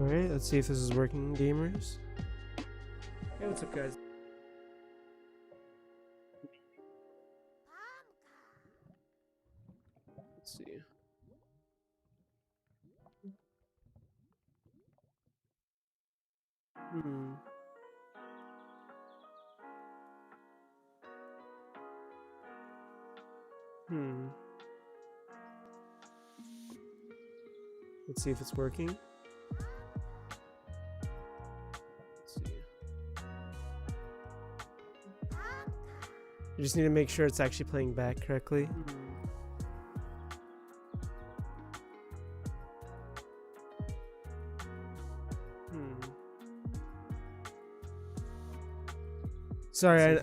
Alright, let's see if this is working, gamers. Hey, what's up, guys? Let's see. Hmm. Let's see if it's working. Let's see. You just need to make sure it's actually playing back correctly. Sorry,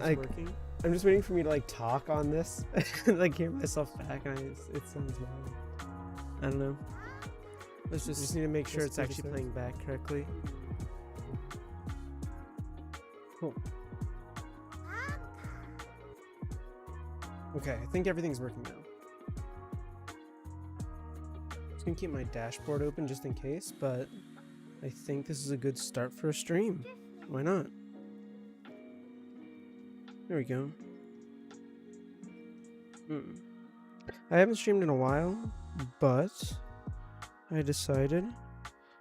I'm just waiting for me to like talk on this, like hear myself back, and it sounds bad. I don't know. Let's just need to make sure it's actually playing back correctly. Cool. Okay, I think everything's working now. Just gonna keep my dashboard open just in case, but I think this is a good start for a stream. Why not? There we go. I haven't streamed in a while, but I decided,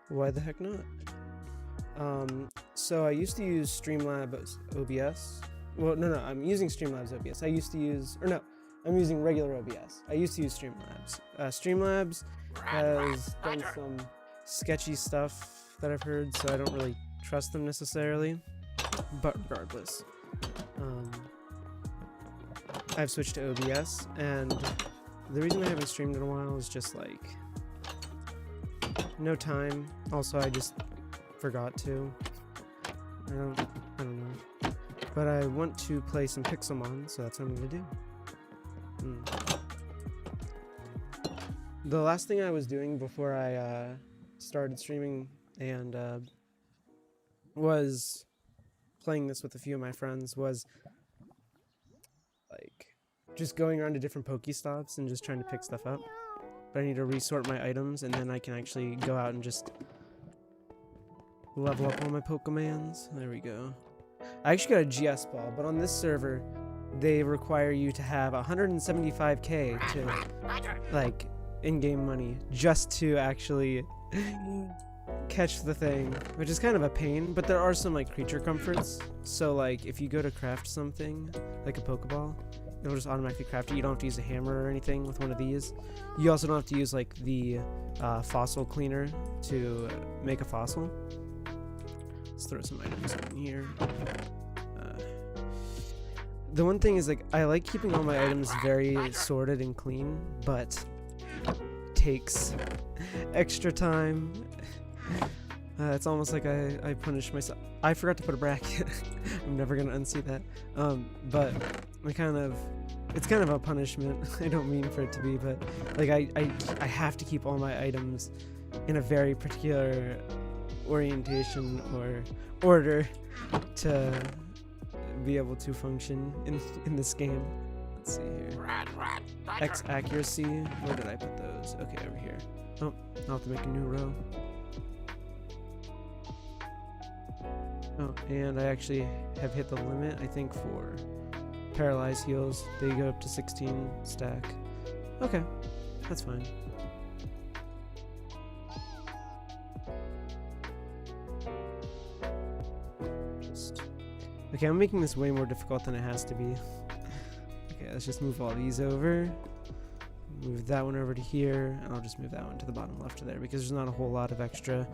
why the heck not? So I used to use Streamlabs OBS. Well, no, I'm using Streamlabs OBS. I'm using regular OBS. I used to use Streamlabs. Streamlabs has done some sketchy stuff that I've heard, so I don't really trust them necessarily. But regardless, I've switched to OBS, and the reason I haven't streamed in a while is just like no time. Also, I just forgot to. I don't know. But I want to play some Pixelmon, so that's what I'm gonna do. The last thing I was doing before I started streaming and was playing this with a few of my friends was like just going around to different Pokestops and just trying to pick stuff up. But I need to resort my items, and then I can actually go out and just level up all my Pokemons. There we go. I actually got a GS ball, but on this server, they require you to have 175k to, like, in-game money just to actually catch the thing, which is kind of a pain, but there are some, like, creature comforts. So, like, if you go to craft something, like a Pokeball, it'll just automatically craft it. You don't have to use a hammer or anything with one of these. You also don't have to use, like, the fossil cleaner to make a fossil. Let's throw some items in here. The one thing is, like, I like keeping all my items very sorted and clean, but it takes extra time. It's almost like I punish myself. I forgot to put a bracket. I'm never gonna unsee that. But it's kind of a punishment. I don't mean for it to be, but like I have to keep all my items in a very particular orientation or order to be able to function in this game. Let's see here. X accuracy. Where did I put those? Okay, over here. Oh, I'll have to make a new row. Oh, and I actually have hit the limit, I think, for paralyzed heals. They go up to 16 stack. Okay, that's fine. Okay, I'm making this way more difficult than it has to be. Okay, let's just move all these over. Move that one over to here, and I'll just move that one to the bottom left of there because there's not a whole lot of extra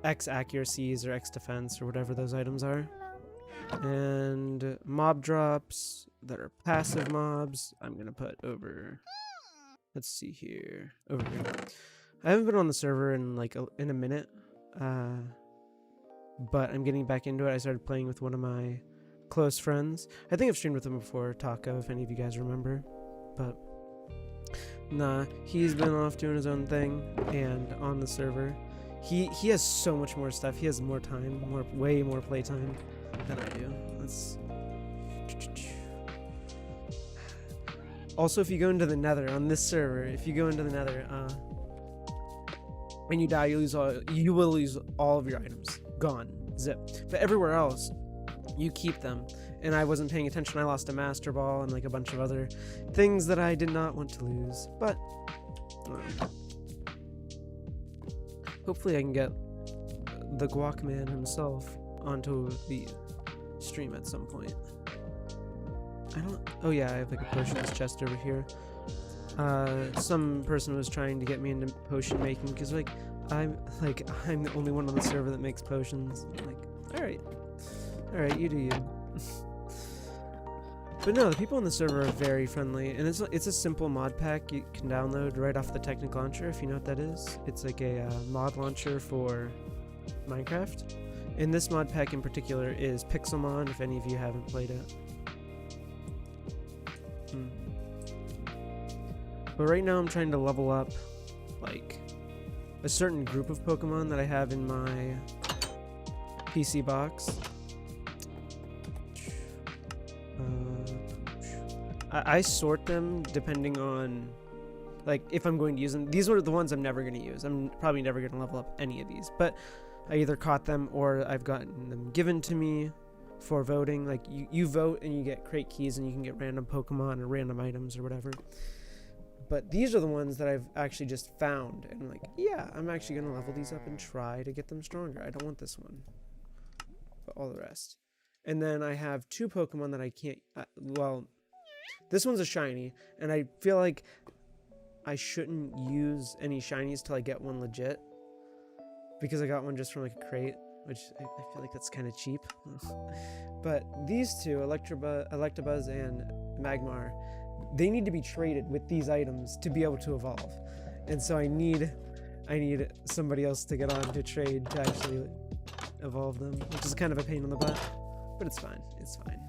X accuracies or X defense or whatever those items are. And mob drops that are passive mobs, I'm gonna put over. Let's see here, over here. I haven't been on the server in like in a minute, but I'm getting back into it. I started playing with one of my close friends. I think I've streamed with him before, Taco, if any of you guys remember. But nah, he's been off doing his own thing, and on the server, he has so much more stuff. He has more time, way more playtime than I do. Let's. Also, if you go into the Nether on this server, if you go into the Nether, and you die, you will lose all of your items. Gone. Zip. But everywhere else, you keep them. And I wasn't paying attention. I lost a Master Ball and like a bunch of other things that I did not want to lose. But hopefully I can get the Guac Man himself onto the stream at some point. Oh yeah, I have like a potions chest over here. Some person was trying to get me into potion making because I'm the only one on the server that makes potions. I'm like, alright, you do you. But no, the people on the server are very friendly, and it's a simple mod pack you can download right off the Technic Launcher, if you know what that is. It's like a mod launcher for Minecraft. And this mod pack in particular is Pixelmon, if any of you haven't played it. But right now I'm trying to level up like a certain group of Pokemon that I have in my PC box. I sort them depending on like if I'm going to use them. These are the ones I'm never going to use. I'm probably never going to level up any of these, but I either caught them or I've gotten them given to me for voting. Like you vote and you get crate keys and you can get random Pokemon or random items or whatever. But these are the ones that I've actually just found and I'm like, yeah, I'm actually going to level these up and try to get them stronger. I don't want this one, but all the rest. And then I have two Pokemon that I can't, well, this one's a shiny, and I feel like I shouldn't use any shinies till I get one legit, because I got one just from like a crate, which I feel like that's kind of cheap. But these two, Electabuzz and Magmar, they need to be traded with these items to be able to evolve. And so I need somebody else to get on to trade to actually evolve them, which is kind of a pain in the butt, but it's fine. It's fine.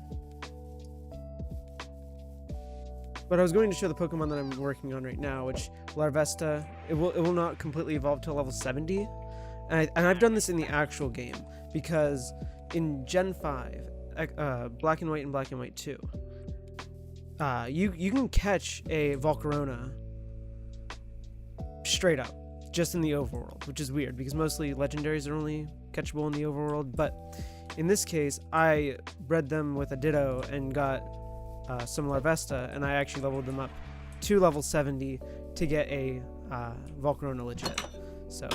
But I was going to show the Pokemon that I'm working on right now, which Larvesta, it will not completely evolve to level 70. And I've done this in the actual game, because in Gen 5, Black and White and Black and White 2, you can catch a Volcarona straight up, just in the overworld, which is weird, because mostly legendaries are only catchable in the overworld. But in this case, I bred them with a Ditto and got some Larvesta, and I actually leveled them up to level 70 to get a Volcarona legit. So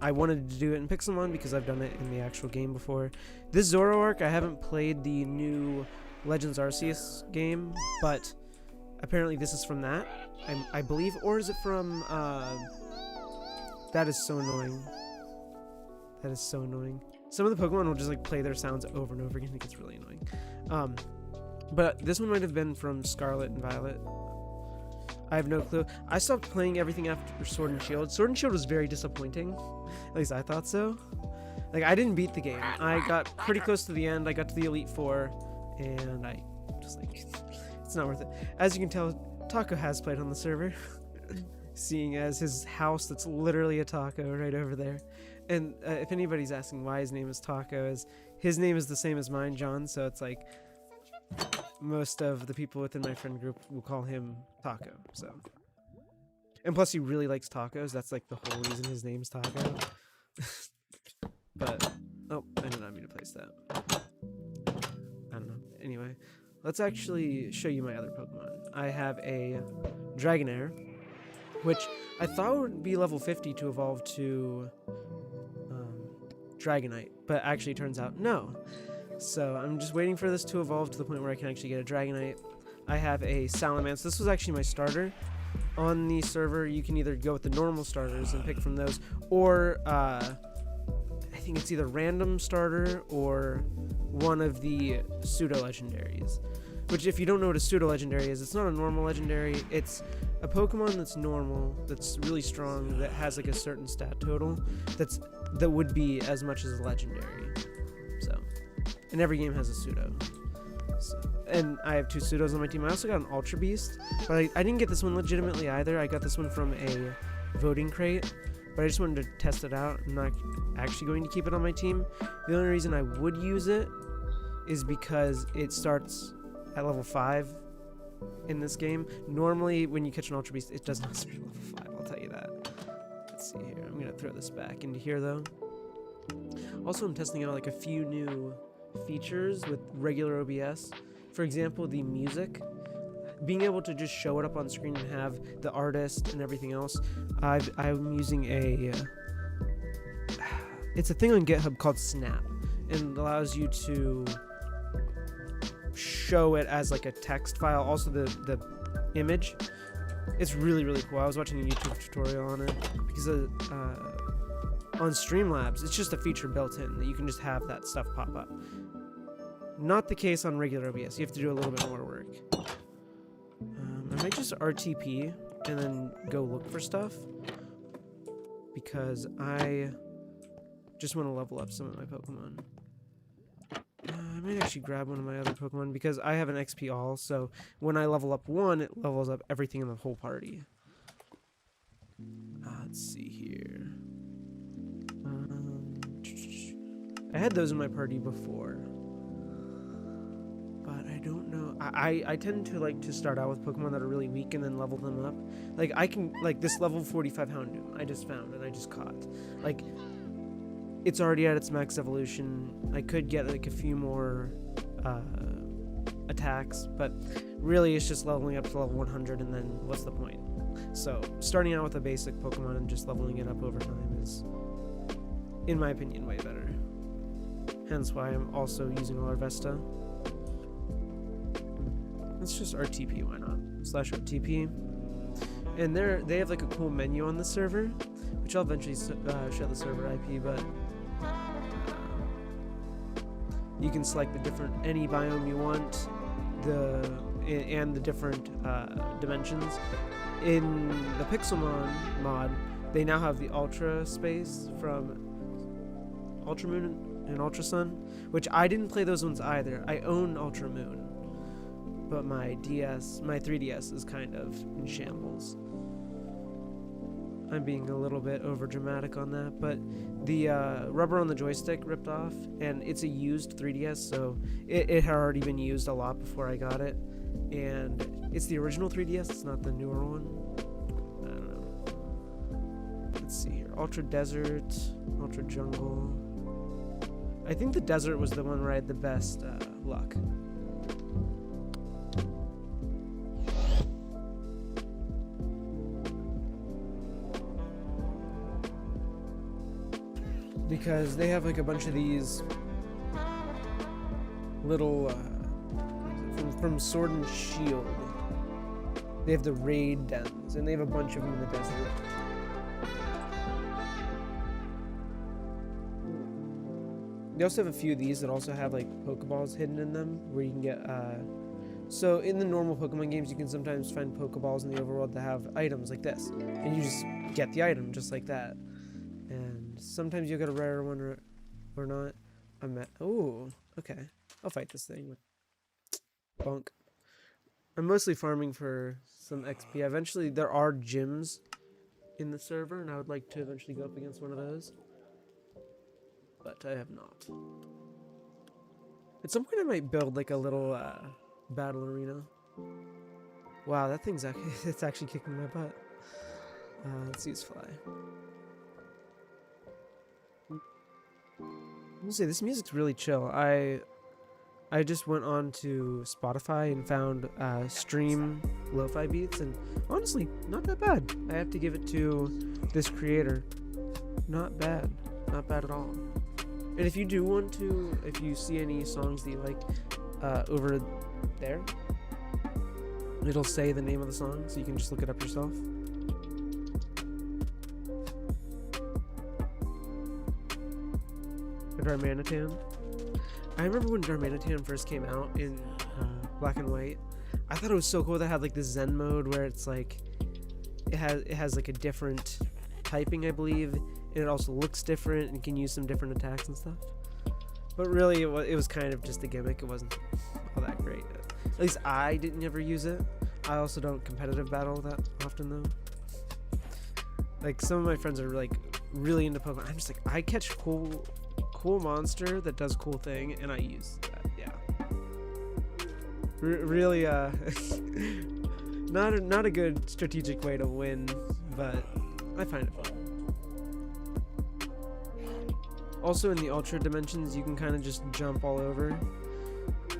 I wanted to do it in Pixelmon because I've done it in the actual game before. This Zoroark, I haven't played the new Legends Arceus game, but apparently this is from that, I believe. Or is it from, that is so annoying. That is so annoying. Some of the Pokemon will just like play their sounds over and over again. It gets really annoying. But this one might have been from Scarlet and Violet. I have no clue. I stopped playing everything after Sword and Shield. Sword and Shield was very disappointing. At least I thought so. Like, I didn't beat the game. I got pretty close to the end. I got to the Elite Four, and I just like, it's not worth it. As you can tell, Taco has played on the server. Seeing as his house that's literally a taco right over there. And if anybody's asking why his name is Taco, his name is the same as mine, John, so it's like, most of the people within my friend group will call him Taco. So, and plus he really likes tacos. That's like the whole reason his name's Taco. But oh, I did not mean to place that. I don't know. Anyway, let's actually show you my other Pokemon. I have a Dragonair, which I thought would be level 50 to evolve to Dragonite, but actually turns out no. So I'm just waiting for this to evolve to the point where I can actually get a Dragonite. I have a Salamence. This was actually my starter. On the server, you can either go with the normal starters and pick from those, or I think it's either random starter or one of the pseudo-legendaries. Which, if you don't know what a pseudo-legendary is, it's not a normal legendary. It's a Pokemon that's normal, that's really strong, that has like a certain stat total that would be as much as a legendary. So, and every game has a pseudo. So, and I have 2 pseudos on my team. I also got an Ultra Beast, but I didn't get this one legitimately either. I got this one from a voting crate, but I just wanted to test it out. I'm not actually going to keep it on my team. The only reason I would use it is because it starts at level 5 in this game. Normally, when you catch an Ultra Beast, it does not start at level 5, I'll tell you that. let's see here. I'm gonna throw this back into here though. Also, I'm testing out like a few new features with regular OBS. For example, the music. Being able to just show it up on screen and have the artist and everything else. I'm using it's a thing on GitHub called Snap, and it allows you to show it as like a text file. Also the image. It's really, really cool. I was watching a YouTube tutorial on it because on Streamlabs, it's just a feature built in that you can just have that stuff pop up. Not the case on regular OBS. You have to do a little bit more work. I might just RTP and then go look for stuff because I just want to level up some of my Pokemon. I might actually grab one of my other Pokemon because I have an XP all, so when I level up one, it levels up everything in the whole party. Let's see here. I had those in my party before, but I don't know. I tend to like to start out with Pokemon that are really weak and then level them up. Like I can, like this level 45 Houndoom I just found and I just caught. Like it's already at its max evolution. I could get like a few more attacks, but really it's just leveling up to level 100 and then what's the point? So starting out with a basic Pokemon and just leveling it up over time is, in my opinion, way better. Hence why I'm also using Larvesta. Let's just RTP, why not? /RTP. And they have like a cool menu on the server, which I'll eventually show the server IP, but you can select any biome you want, and the different dimensions. In the Pixelmon mod, they now have the Ultra Space from Ultramoon and Ultra Sun, which I didn't play those ones either. I own Ultra Moon, but my 3DS is kind of in shambles. I'm being a little bit over dramatic on that, but the rubber on the joystick ripped off, and it's a used 3DS, so it had already been used a lot before I got it, and it's the original 3DS, it's not the newer one. I don't know. Let's see here. Ultra Desert, Ultra Jungle. I think the desert was the one where I had the best luck. Because they have like a bunch of these little from Sword and Shield. They have the raid dens, and they have a bunch of them in the desert. They also have a few of these that also have like Pokeballs hidden in them, where you can get. So in the normal Pokemon games, you can sometimes find Pokeballs in the overworld that have items like this, and you just get the item just like that. And sometimes you'll get a rare one or not. Oh, okay. I'll fight this thing with Bonk. I'm mostly farming for some XP. Eventually, there are gyms in the server, and I would like to eventually go up against one of those. But I have not. At some point, I might build like a little battle arena. Wow, that thing's it's actually kicking my butt. Let's use Fly. I'll say this music's really chill. I just went on to Spotify and found stream lo-fi beats, and honestly, not that bad. I have to give it to this creator. Not bad. Not bad at all. And if you do want to, if you see any songs that you like over there, it'll say the name of the song, so you can just look it up yourself. Darmanitan. I remember when Darmanitan first came out in black and white. I thought it was so cool that it had like the Zen mode where it's like it has like a different typing, I believe, and it also looks different and can use some different attacks and stuff. But really, it was kind of just a gimmick. It wasn't all that great. At least I didn't ever use it. I also don't competitive battle that often though. Like some of my friends are like really into Pokemon. I'm just like, I catch cool monster that does cool thing, and I use that. Yeah, really not a good strategic way to win, but I find it fun. Also in the ultra dimensions, you can kind of just jump all over.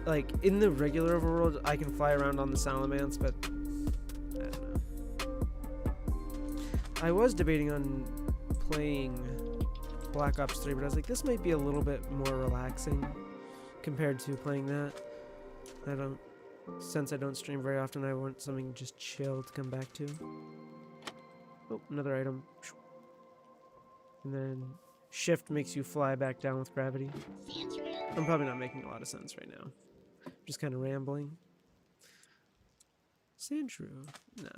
Like in the regular overworld, I can fly around on the Salamence, but I don't know. I was debating on playing Black Ops 3, but I was like, this might be a little bit more relaxing compared to playing that. Since I don't stream very often, I want something just chill to come back to. Oh, another item. And then shift makes you fly back down with gravity. I'm probably not making a lot of sense right now. Just kind of rambling. Sandshrew? Nah.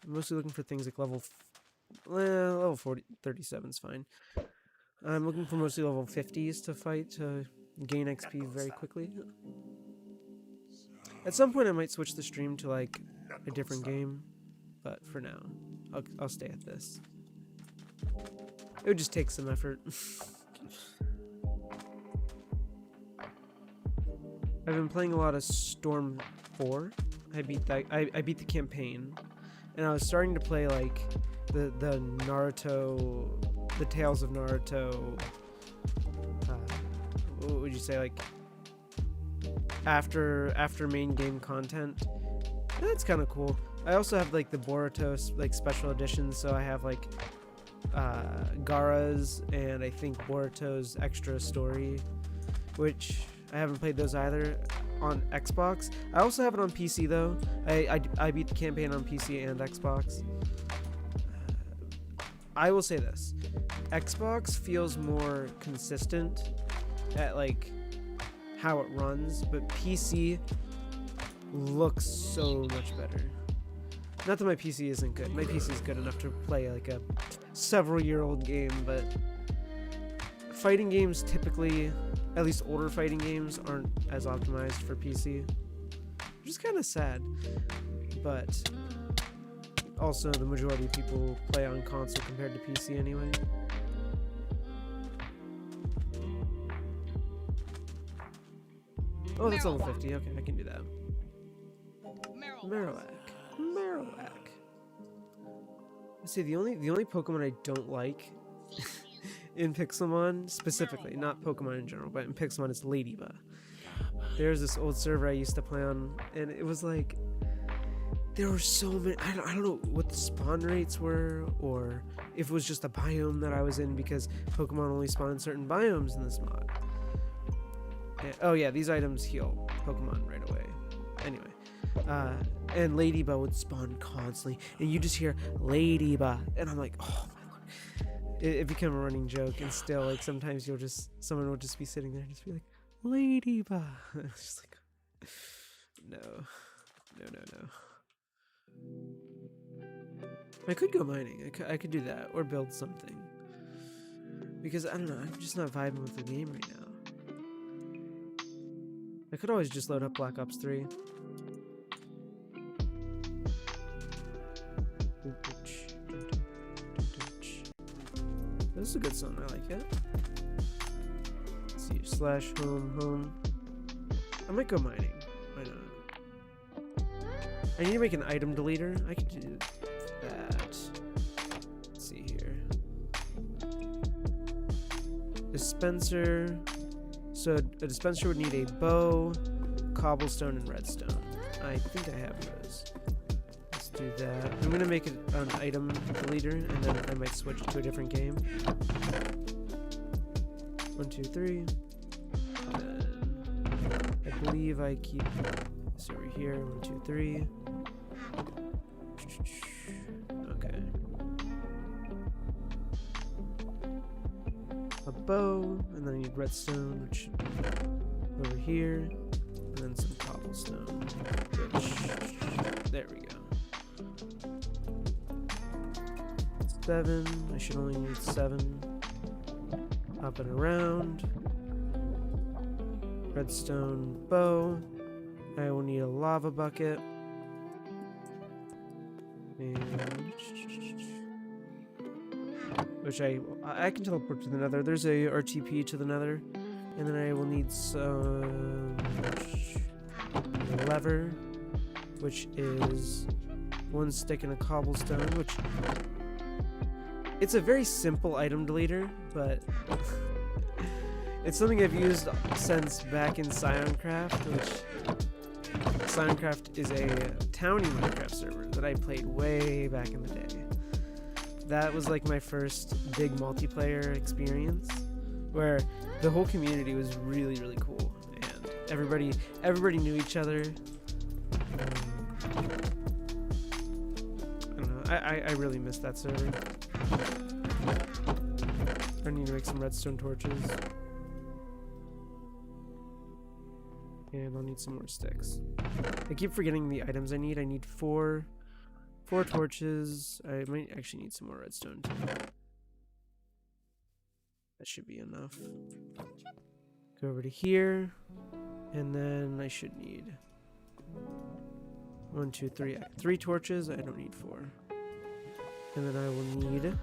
I'm mostly looking for things like level 37 is fine. I'm looking for mostly level 50s to fight to gain XP very quickly. At some point I might switch the stream to like a different game, but for now, I'll stay at this. It would just take some effort. I've been playing a lot of Storm 4. I beat the campaign, and I was starting to play like the Naruto, the Tales of Naruto. What would you say, like after main game content? That's kind of cool. I also have like the Boruto like special editions, so I have like Gaara's and I think Boruto's extra story, which I haven't played those either on Xbox. I also have it on PC though. I beat the campaign on PC and Xbox. I will say this: Xbox feels more consistent at like how it runs, but PC looks so much better. Not that my PC isn't good. My PC is good enough to play like a several-year-old game, but fighting games typically, at least older fighting games, aren't as optimized for PC. Which is kind of sad, but also the majority of people play on console compared to PC anyway. Oh, that's level 50. Okay, I can do that. Marowak. Let's see, the only Pokemon I don't like in Pixelmon specifically, not Pokemon in general, but in Pixelmon, is Ladybug. There's this old server I used to play on, and it was like there were so many. I don't know what the spawn rates were, or if it was just a biome that I was in, because Pokemon only spawn in certain biomes in this mod. Oh yeah, these items heal Pokemon right away. Anyway, and Ladybug would spawn constantly, and you just hear Ladybug, and I'm like, oh my lord. It became a running joke, and still, like, sometimes someone will just be sitting there and just be like, Ladybug. It's just like, no. I could go mining. I could do that, or build something, because I don't know, I'm just not vibing with the game right now. I could always just load up Black Ops 3. This is a good song, I like it. Let's see, /home. I might go mining. Why not? I need to make an item deleter. I could do that. Let's see here. Dispenser. So a dispenser would need a bow, cobblestone, and redstone. I think I have those. Let's do that. I'm gonna make it an item deleter, and then I might switch to a different game. 1, 2, 3. Then I believe I keep this over here. 1, 2, 3. Okay. A bow, and then I need redstone, which over here, and then some cobblestone, which, there we go. 7, I should only need 7. Up and around. Redstone bow. I will need a lava bucket. And which I can teleport to the nether. There's a RTP to the nether. And then I will need some lever, which is 1 stick and a cobblestone, which it's a very simple item deleter, but It's something I've used since back in Sioncraft, which Sioncraft is a townie Minecraft server that I played way back in the day. That was like my first big multiplayer experience, where the whole community was really, really cool, and everybody knew each other. I don't know. I really miss that server. I need to make some redstone torches. And I'll need some more sticks. I keep forgetting the items I need. I need four torches. I might actually need some more redstone too. That should be enough. Go over to here. And then I should need 1, 2, 3. 3 torches. I don't need 4. And then I will need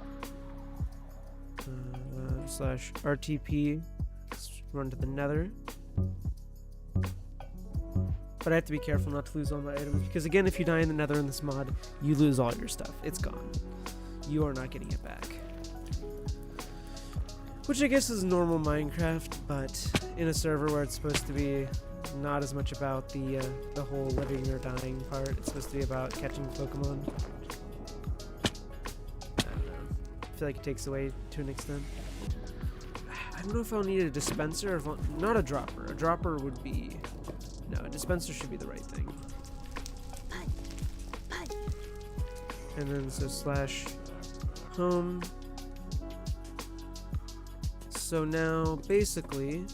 /RTP. Let's run to the nether. But I have to be careful not to lose all my items, because again, if you die in the nether in this mod, you lose all your stuff. It's gone. You are not getting it back. Which I guess is normal Minecraft, but in a server where it's supposed to be not as much about the whole living or dying part. It's supposed to be about catching Pokemon. I don't know. I feel like it takes away to an extent. I don't know if I'll need a dispenser or if not a dropper. A dropper would be... No, a dispenser should be the right thing. And then so /home. So now basically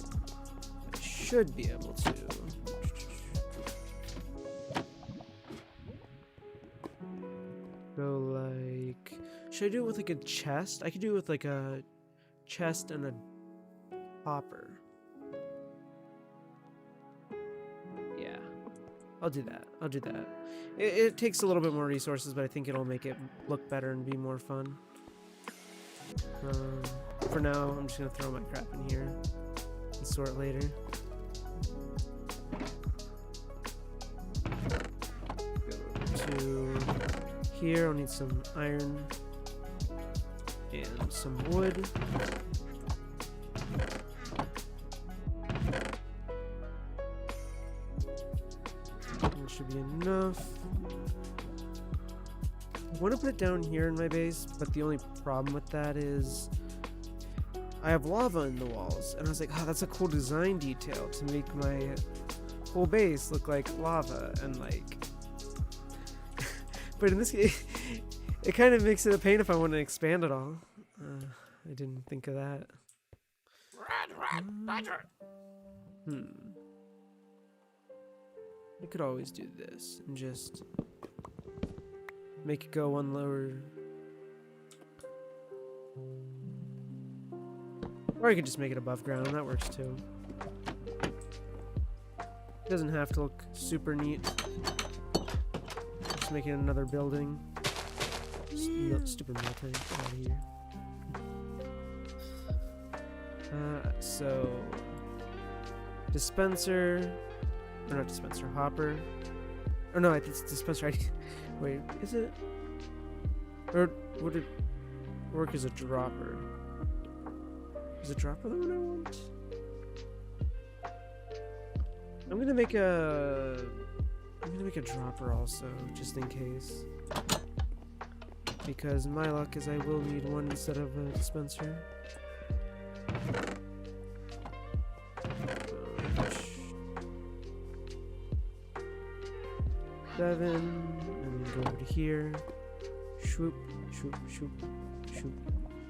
I should be able to go like, should I do it with like a chest? I could do it with like a chest and a hopper. Yeah, I'll do that. I'll do that. It takes a little bit more resources, but I think it'll make it look better and be more fun. For now, I'm just gonna throw my crap in here and sort later. Go to here. I'll need some iron and some wood. That should be enough. I want to put it down here in my base, but the only problem with that is I have lava in the walls, and I was like, oh, that's a cool design detail to make my whole base look like lava, and like but in this case it kind of makes it a pain if I want to expand it all. I didn't think of that. I could always do this and just make it go one lower. Or I could just make it above ground, that works too. It doesn't have to look super neat. Just make it another building. Stupid metal tank out of here. So dispenser, or not dispenser, hopper. Or no, it's dispenser. Wait, is it? Or would it work as a dropper? Is a dropper the one I want? I'm gonna make a dropper also, just in case. Because my luck is I will need one instead of a dispenser. 7, and then go over to here. Swoop, swoop, swoop, swoop.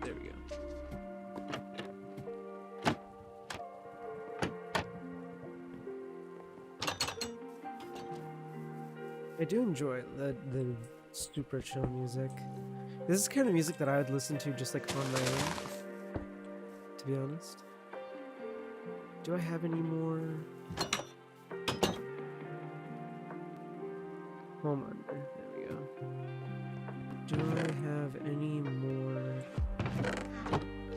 There we go. I do enjoy the super chill music. This is the kind of music that I would listen to just like on my own, to be honest. Do I have any more? Home under. There we go. Do I have any more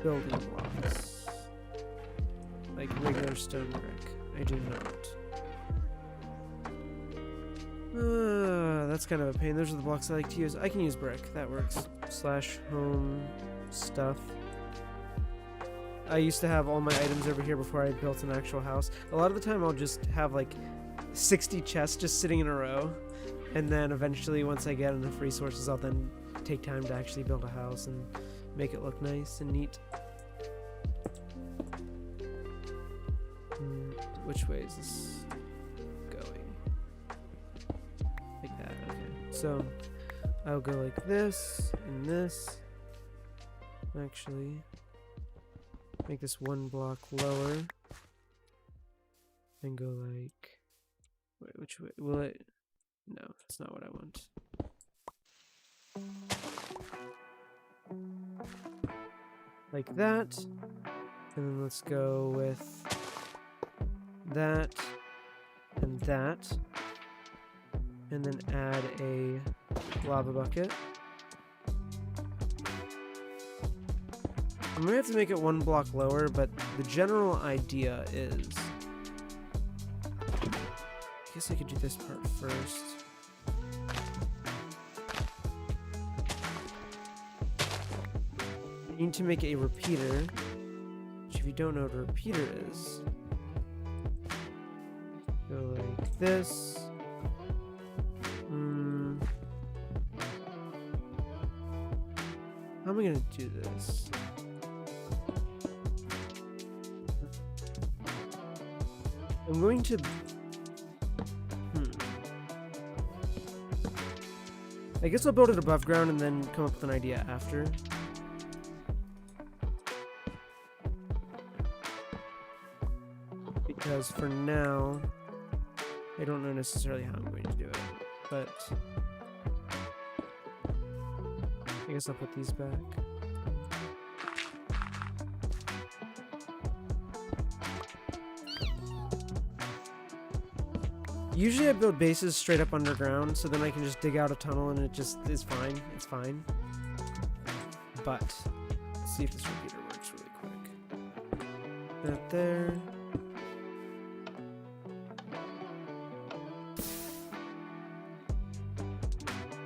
building blocks? Like regular stone brick? I do not. That's kind of a pain. Those are the blocks I like to use. I can use brick. That works. /home stuff. I used to have all my items over here before I built an actual house. A lot of the time I'll just have like 60 chests just sitting in a row, and then eventually once I get enough resources I'll then take time to actually build a house and make it look nice and neat. Which way is this going? Like that, okay. So I'll go like this and this. Actually, make this one block lower and go like, wait, which way will it? No, that's not what I want. Like that, and then let's go with that and that, and then add a lava bucket. I'm gonna have to make it one block lower, but the general idea is, I guess I could do this part first. I need to make a repeater, which if you don't know what a repeater is, go like this. How am I gonna do this? I'm going to... I guess I'll build it above ground and then come up with an idea after. Because for now, I don't know necessarily how I'm going to do it, but I guess I'll put these back. Usually I build bases straight up underground, so then I can just dig out a tunnel and it just is fine. It's fine. But, let's see if this repeater works really quick. That there.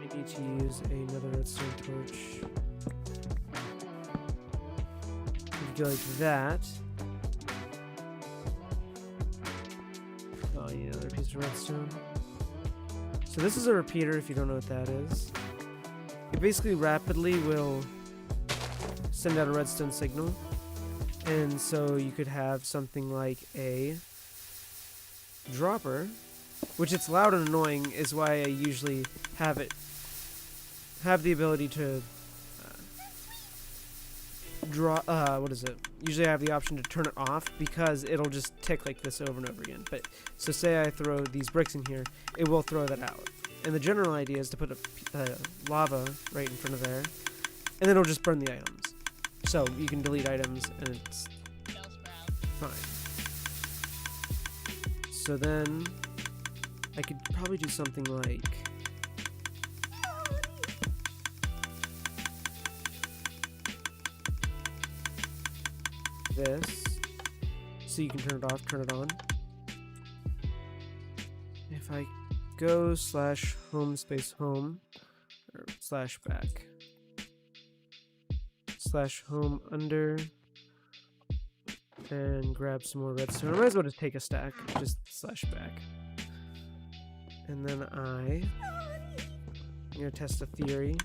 I need to use another redstone torch. Go like that. Oh, you know, another piece of redstone. So this is a repeater, if you don't know what that is. It basically rapidly will send out a redstone signal. And so you could have something like a dropper, which it's loud and annoying, is why I usually have the ability to usually I have the option to turn it off because it'll just tick like this over and over again. But so say I throw these bricks in here, it will throw that out. And the general idea is to put a lava right in front of there, and then it'll just burn the items. So you can delete items and it's fine. So then I could probably do something like this, so you can turn it off, turn it on. If I go /home space home, or /back, /home under, and grab some more redstone. I might as well just take a stack, just /back. And then I'm gonna test a theory.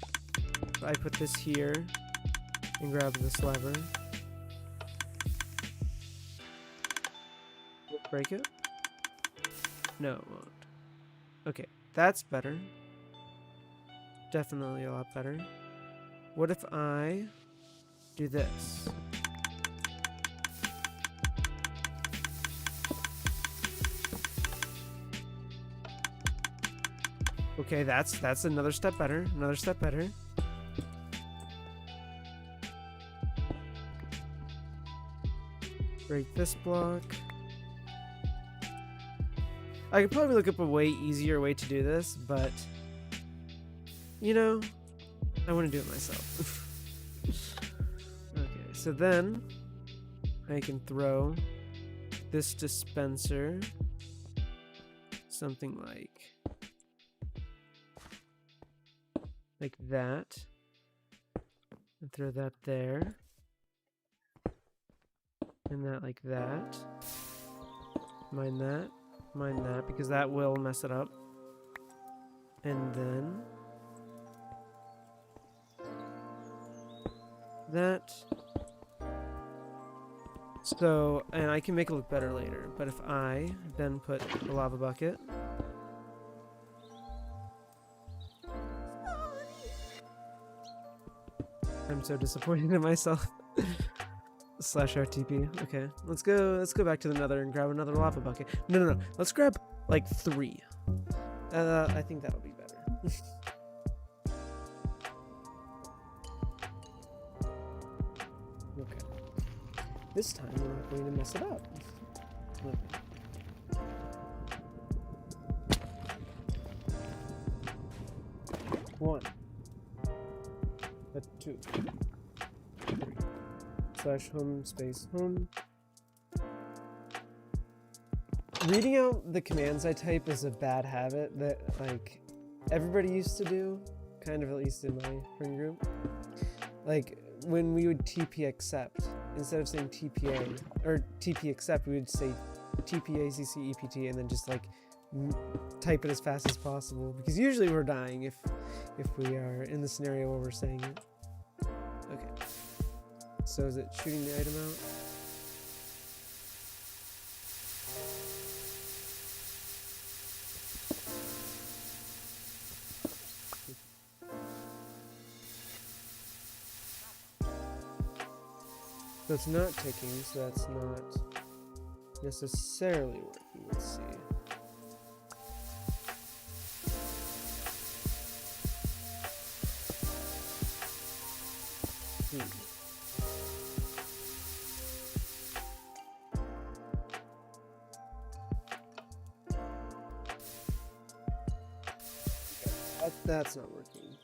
If I put this here and grab this lever, break it? No, it won't. Okay, that's better. Definitely a lot better. What if I do this? Okay, that's another step better. Another step better. Break this block. I could probably look up a way easier way to do this, but you know, I want to do it myself. Okay, so then I can throw this dispenser, something like that, and throw that there. and that like that. Mine that, because that will mess it up. And then that. So, and I can make it look better later, but if I then put a lava bucket, I'm so disappointed in myself. Slash RTP. Okay, let's go back to the nether and grab another lava bucket. No. Let's grab like 3. I think that'll be better. Okay. This time we're not going to mess it up. Okay. 1. 2. 3. Slash home space home. Reading out the commands I type is a bad habit that like everybody used to do, kind of, at least in my friend group. Like when we would TP accept, instead of saying TPA or TP accept, we would say TPACC EPT and then just like type it as fast as possible, because usually we're dying if we are in the scenario where we're saying it. Okay. So is it shooting the item out? So it's not ticking, so that's not necessarily working. Let's see. That's not working.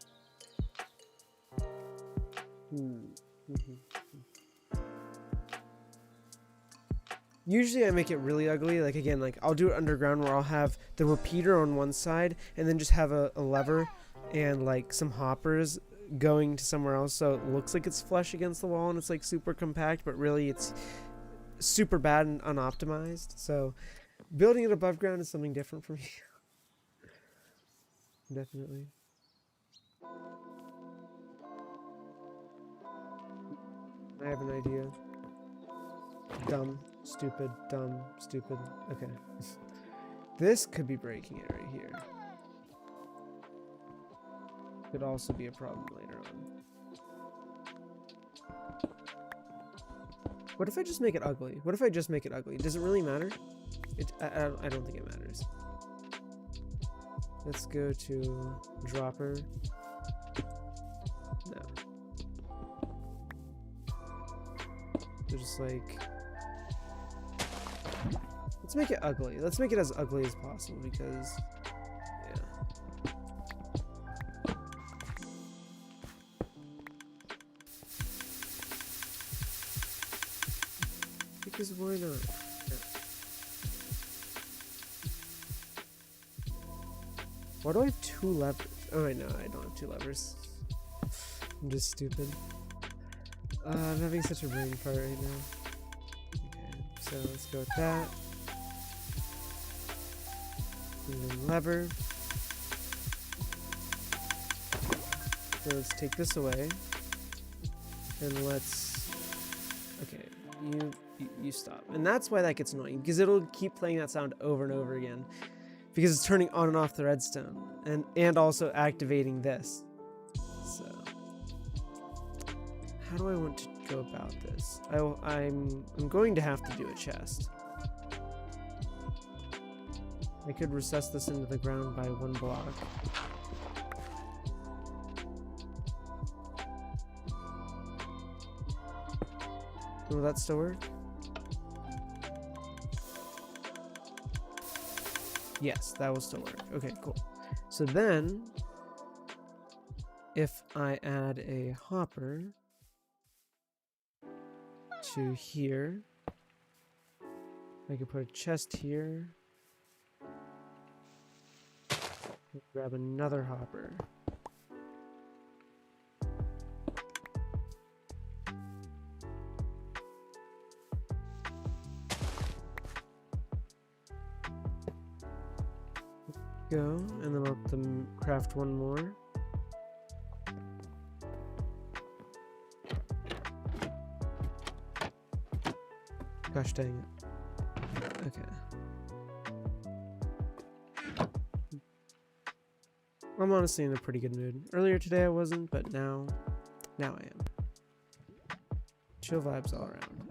Usually I make it really ugly, like again, like I'll do it underground where I'll have the repeater on one side and then just have a lever and like some hoppers going to somewhere else, so it looks like it's flush against the wall and it's like super compact, but really it's super bad and unoptimized. So building it above ground is something different for me. Definitely. I have an idea. Dumb, stupid, dumb, stupid. Okay. This could be breaking it right here. Could also be a problem later on. What if I just make it ugly? What if I just make it ugly? Does it really matter? I don't think it matters. Let's go to dropper. No. So just like, let's make it ugly. Let's make it as ugly as possible because, yeah. Because why not? Why do I have 2 levers? Oh, wait, no, I don't have 2 levers. I'm just stupid. I'm having such a brain fart right now. Okay, so let's go with that. And then lever. So let's take this away. And let's... Okay, you stop. And that's why that gets annoying, because it'll keep playing that sound over and over again. Because it's turning on and off the redstone, and also activating this. So, how do I want to go about this? I'm going to have to do a chest. I could recess this into the ground by 1 block. Will that still work? Yes, that will still work. Okay, cool. So then, if I add a hopper to here, I can put a chest here. Grab another hopper. go, and then I'll have to craft one more. Gosh dang it. Okay. I'm honestly in a pretty good mood. Earlier today I wasn't, but now I am. Chill vibes all around.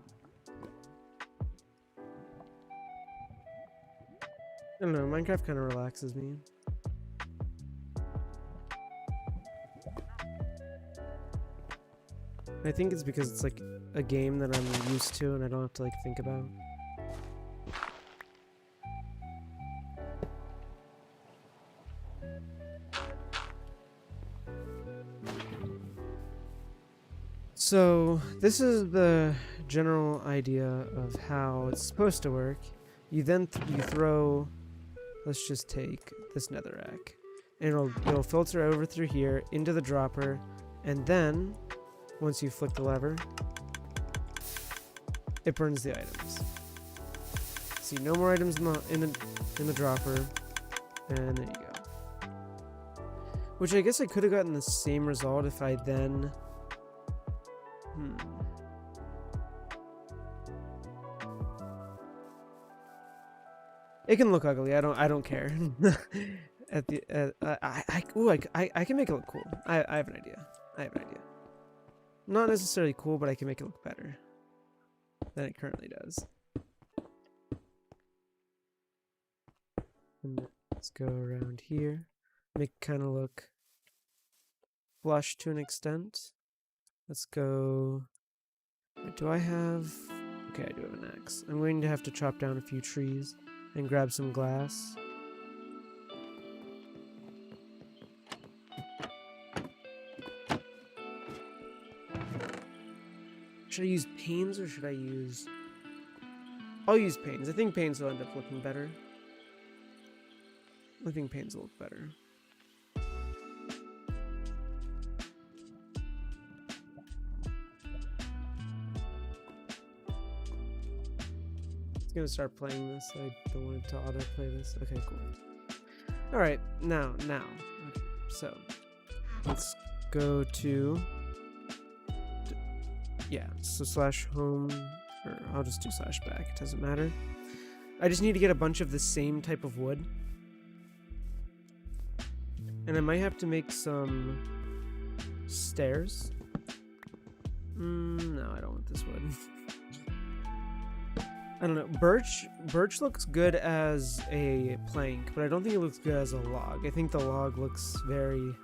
I don't know, Minecraft kind of relaxes me. I think it's because it's like a game that I'm used to and I don't have to like think about. So this is the general idea of how it's supposed to work. You then you throw, let's just take this netherrack, and it'll filter over through here into the dropper, and then once you flick the lever, it burns the items. See, no more items in the dropper, and there you go. Which I guess I could have gotten the same result if I then. It can look ugly. I don't care. At the I can make it look cool. I have an idea. Not necessarily cool, but I can make it look better than it currently does. And let's go around here. Make it kind of look flush to an extent. Let's go. Do I have? Okay, I do have an axe. I'm going to have to chop down a few trees and grab some glass. Should I use panes or should I use... I'll use panes. I think panes will end up looking better. I think panes will look better. I'm gonna start playing this. I don't want to autoplay this. Okay, cool. Alright, now. Okay, so let's go to so /home, or I'll just do /back, it doesn't matter. I just need to get a bunch of the same type of wood. And I might have to make some stairs. No, I don't want this wood. I don't know. Birch looks good as a plank, but I don't think it looks good as a log. I think the log looks very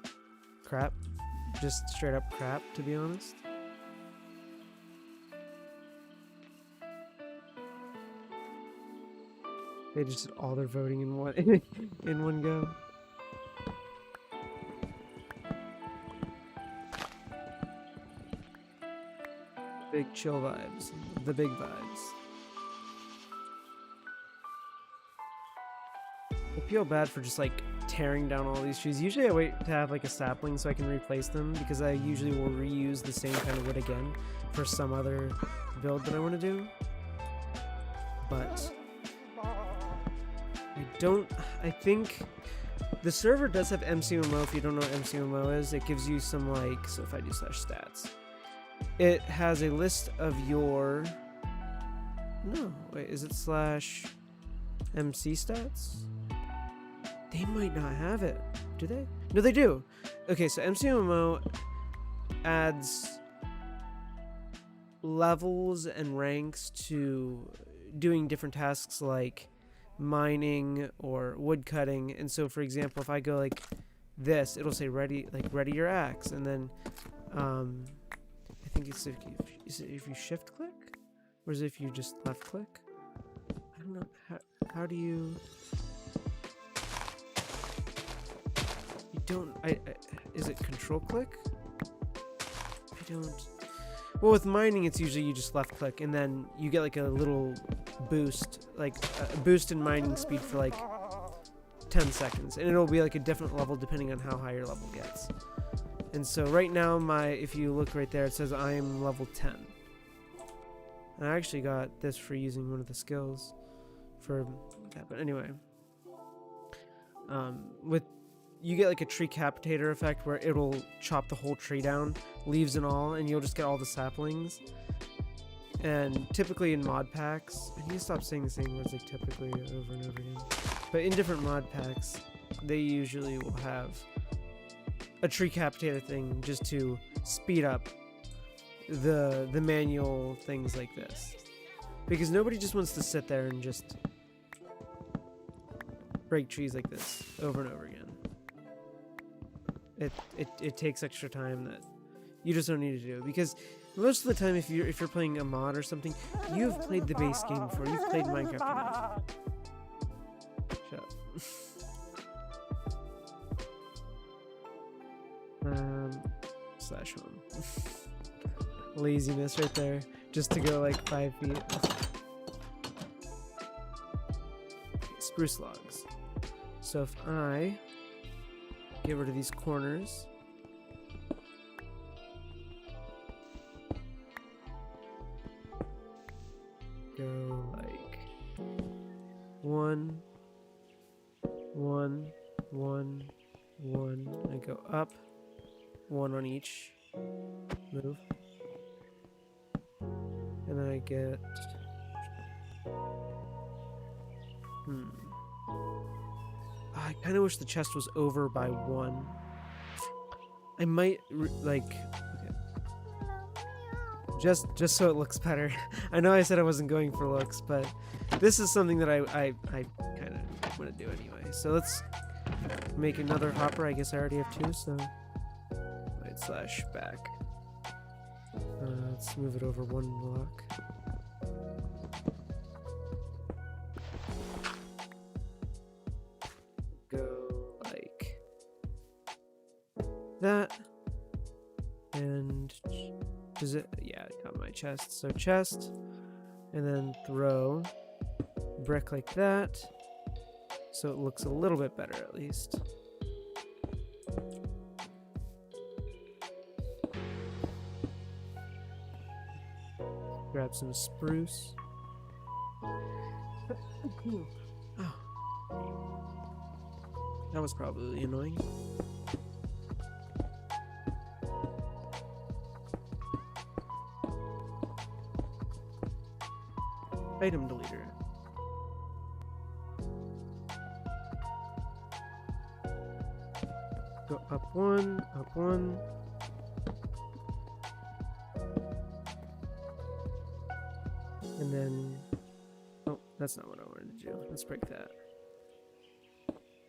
crap. Just straight up crap, to be honest. They just did all their voting in one in one go. Big chill vibes. The big vibes. I feel bad for just like tearing down all these trees. Usually I wait to have like a sapling so I can replace them, because I usually will reuse the same kind of wood again for some other build that I want to do. But I think the server does have MCMO. If you don't know what MCMO is, it gives you some like, so if I do /stats, it has a list of your, no, wait, is it /MC stats? They might not have it. Do they? No, they do. Okay, so MCMO adds levels and ranks to doing different tasks like mining or wood cutting. And so, for example, if I go like this, it'll say ready your axe, and then I think it's if you shift click, or is it if you just left click? I don't know. How do you? You don't. Is it control click? I don't. Well, with mining, it's usually you just left click, and then you get like a little boost, like a boost in mining speed for like 10 seconds, and it'll be like a different level depending on how high your level gets. And so right now, if you look right there, it says I am level 10. And I actually got this for using one of the skills for that. But anyway, with you get like a tree capitator effect where it'll chop the whole tree down, leaves and all, and you'll just get all the saplings. And typically in mod packs, I need to stop saying the same words like typically over and over again. But in different mod packs, they usually will have a tree capitator thing just to speed up the manual things like this. Because nobody just wants to sit there and just break trees like this over and over again. It takes extra time that you just don't need to do, because most of the time if you're playing a mod or something, you've played the base game before. You've played Minecraft enough. Shut up. Slash home. Laziness right there, just to go like 5 feet. Spruce logs. So if I get rid of these corners, go like 1, 1, 1, 1. I go up 1 on each move, and then I get I kind of wish the chest was over by 1. I might okay. Just so it looks better. I know I said I wasn't going for looks, but this is something that I kind of want to do anyway. So let's make another hopper. I guess I already have 2, so / back. Let's move it over 1 block. That, and does it? Yeah, I got my chest. So chest, and then throw brick like that, so it looks a little bit better at least. Grab some spruce. Oh, that was probably annoying. Item deleter. Go up 1, up 1. And then, oh, that's not what I wanted to do. Let's break that.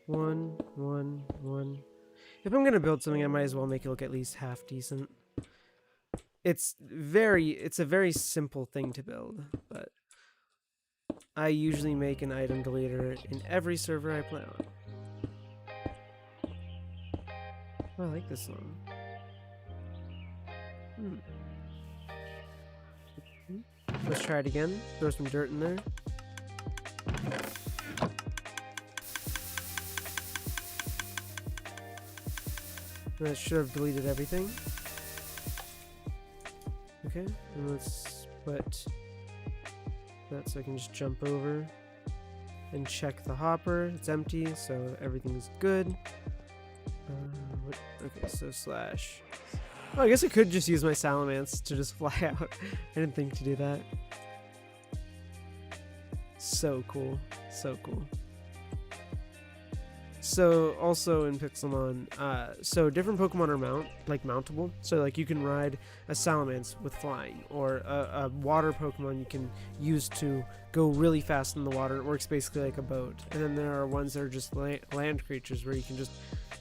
1, 1, 1. If I'm gonna build something, I might as well make it look at least half decent. It's a very simple thing to build, but I usually make an item deleter in every server I play on. Oh, I like this one. Let's try it again. Throw some dirt in there. That should have deleted everything. Okay, and let's put that so I can just jump over and check the hopper. It's empty, so everything's good. Okay, so slash. Oh, I guess I could just use my salamence to just fly out. I didn't think to do that. So cool. So cool. So also in Pixelmon, so different Pokemon are mountable. So like you can ride a Salamence with flying, or a water Pokemon you can use to go really fast in the water. It works basically like a boat. And then there are ones that are just land creatures where you can just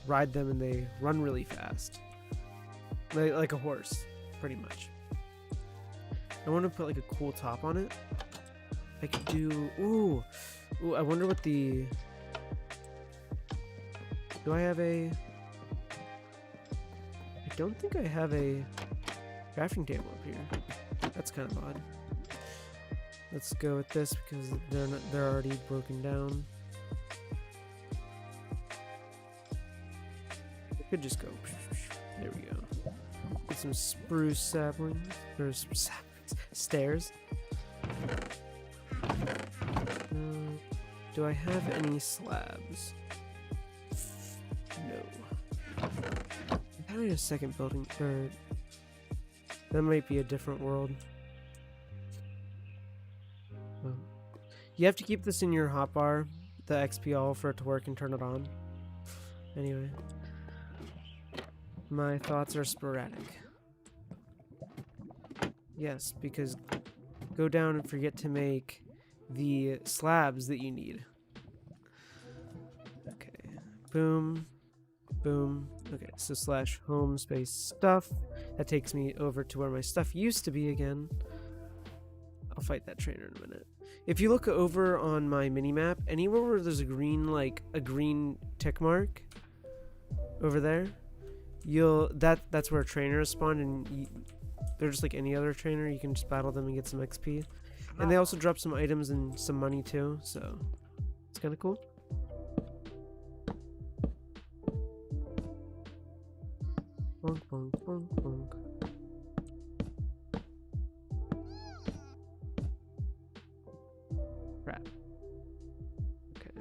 ride them and they run really fast, like a horse, pretty much. I want to put like a cool top on it. I could do ooh. I wonder what the. Do I have a... I don't think I have a crafting table up here. That's kind of odd. Let's go with this because they're already broken down. I could just go. There we go. Get some spruce saplings. Or stairs. Do I have any slabs? do I need a second building? Or that might be a different world. Oh. You have to keep this in your hotbar, the XP all, for it to work and turn it on. Anyway. My thoughts are sporadic. Yes, because go down and forget to make the slabs that you need. Okay. Boom. Boom. Okay, so slash home space stuff. That takes me over to where my stuff used to be again. I'll fight that trainer in a minute. If you look over on my mini-map, anywhere where there's a green, like, a green tick mark over there, that's where trainers spawn, and they're just like any other trainer. You can just battle them and get some XP. And they also drop some items and some money too, so it's kind of cool. Bonk, bonk, bonk, bonk. Crap. Okay.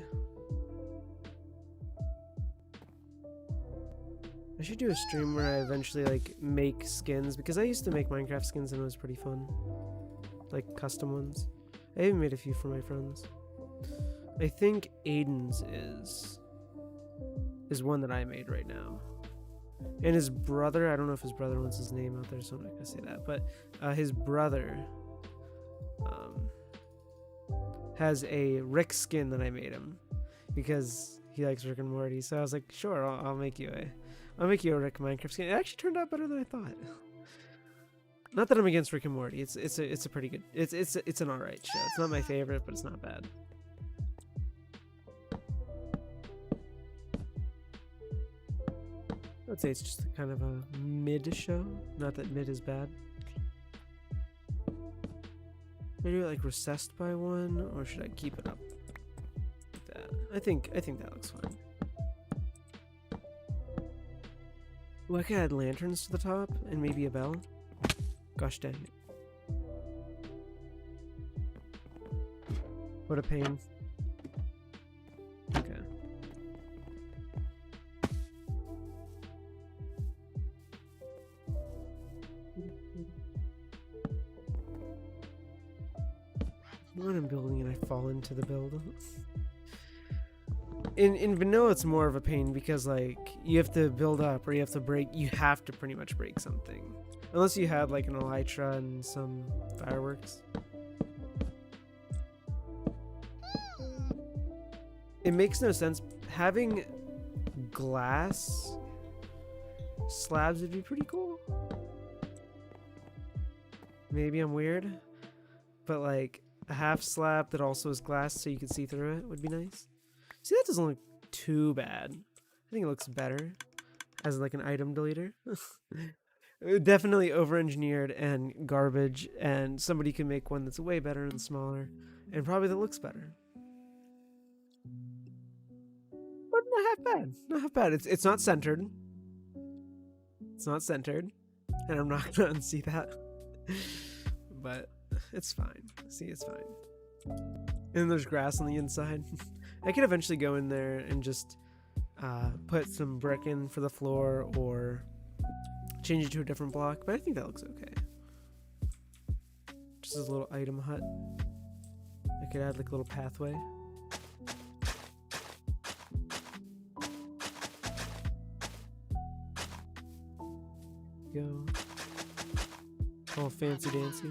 I should do a stream where I eventually like make skins, because I used to make Minecraft skins and it was pretty fun. Like custom ones. I even made a few for my friends. I think Aiden's is one that I made right now. And his brother, I don't know if his brother wants his name out there, so I'm not gonna say that, but his brother has a Rick skin that I made him because he likes Rick and Morty. So I was like, sure, I'll make you a Rick Minecraft skin. It actually turned out better than I thought. Not that I'm against Rick and Morty. It's a pretty good. It's an alright show. It's not my favorite, but it's not bad. I'd say it's just kind of a mid show. Not that mid is bad. Should I do it like recessed by one, or should I keep it up like that? I think that looks fine. Ooh, I could add lanterns to the top and maybe a bell. Gosh dang it. What a pain. Okay. When I'm building and I fall into the build. In vanilla it's more of a pain because like you have to build up or you have to break, you have to pretty much break something. Unless you had like an elytra and some fireworks. It makes no sense. Having glass slabs would be pretty cool. Maybe I'm weird, but like a half slab that also is glass so you can see through it would be nice. See, that doesn't look too bad. I think it looks better as like an item deleter. Definitely over-engineered and garbage, and somebody can make one that's way better and smaller, and probably that looks better. But not half bad. Not half bad. It's not centered. It's not centered, and I'm not gonna unsee that. But it's fine. See, it's fine. And then there's grass on the inside. I could eventually go in there and just put some brick in for the floor or change it to a different block, but I think that looks okay. Just as a little item hut. I could add like a little pathway. Go. All fancy dancy.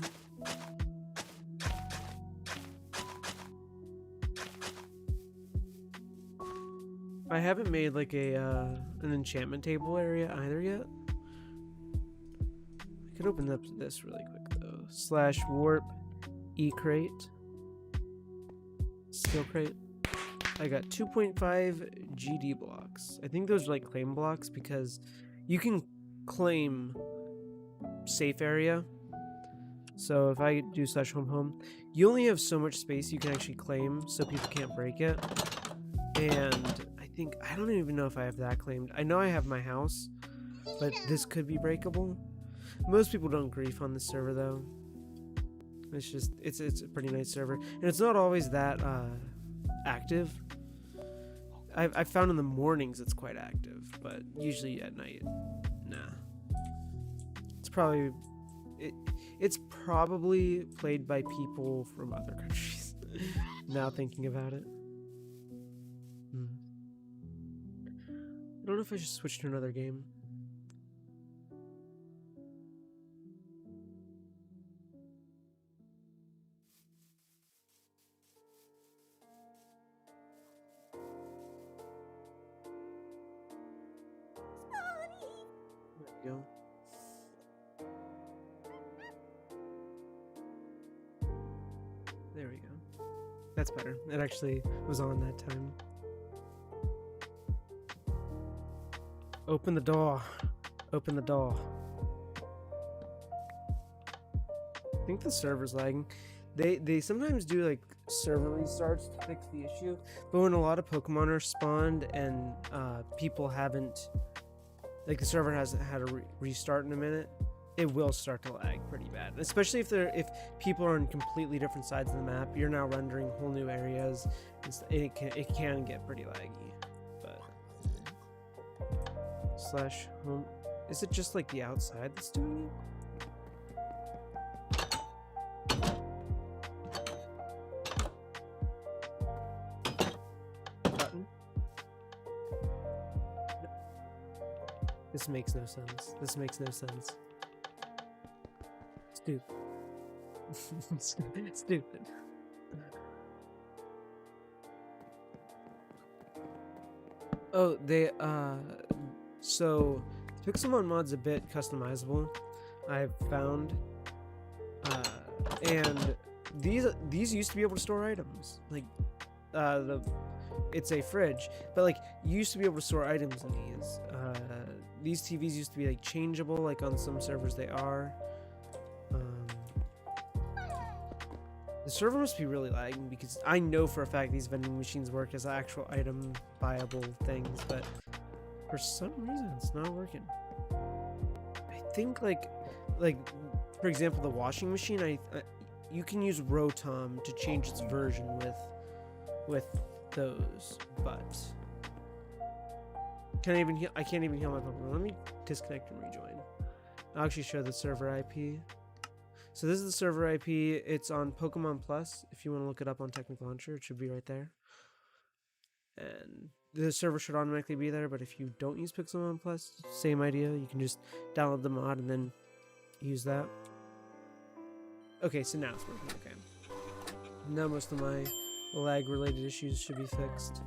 I haven't made like an enchantment table area either yet. I could open up this really quick though. / warp crate. Skill crate. I got 2.5 GD blocks. I think those are like claim blocks because you can claim safe area. So if I do / home, you only have so much space you can actually claim so people can't break it. And I don't even know if I have that claimed. I know I have my house, but this could be breakable. Most people don't grief on this server though. It's just, it's a pretty nice server. And it's not always that active. I've found in the mornings it's quite active, but usually at night, no. Nah. It's probably played by people from other countries. Now thinking about it. I don't know if I should switch to another game. There we go. There we go. That's better. It actually was on that time. Open the door. Open the door. I think the server's lagging. They sometimes do like server restarts to fix the issue, but when a lot of Pokemon are spawned and people haven't, like the server hasn't had a restart in a minute, it will start to lag pretty bad. Especially if people are on completely different sides of the map, you're now rendering whole new areas. It can get pretty laggy. But slash home, is it just like the outside that's doing it? This makes no sense. This makes no sense. Stupid. Stupid. Oh, so Pixelmon mod's a bit customizable, I've found. And these used to be able to store items. Like it's a fridge, but like you used to be able to store items in these. These TVs used to be like changeable, like on some servers they are. The server must be really lagging because I know for a fact these vending machines work as actual item buyable things, but for some reason it's not working. I think like for example the washing machine, you can use Rotom to change its version with those, but I can't even heal my Pokemon. Let me disconnect and rejoin. I'll actually show the server IP. So this is the server IP. It's on Pokemon Plus. If you want to look it up on Technical Launcher, it should be right there. And the server should automatically be there, but if you don't use Pixelmon Plus, same idea. You can just download the mod and then use that. Okay, so now it's working. Okay. Now most of my lag-related issues should be fixed.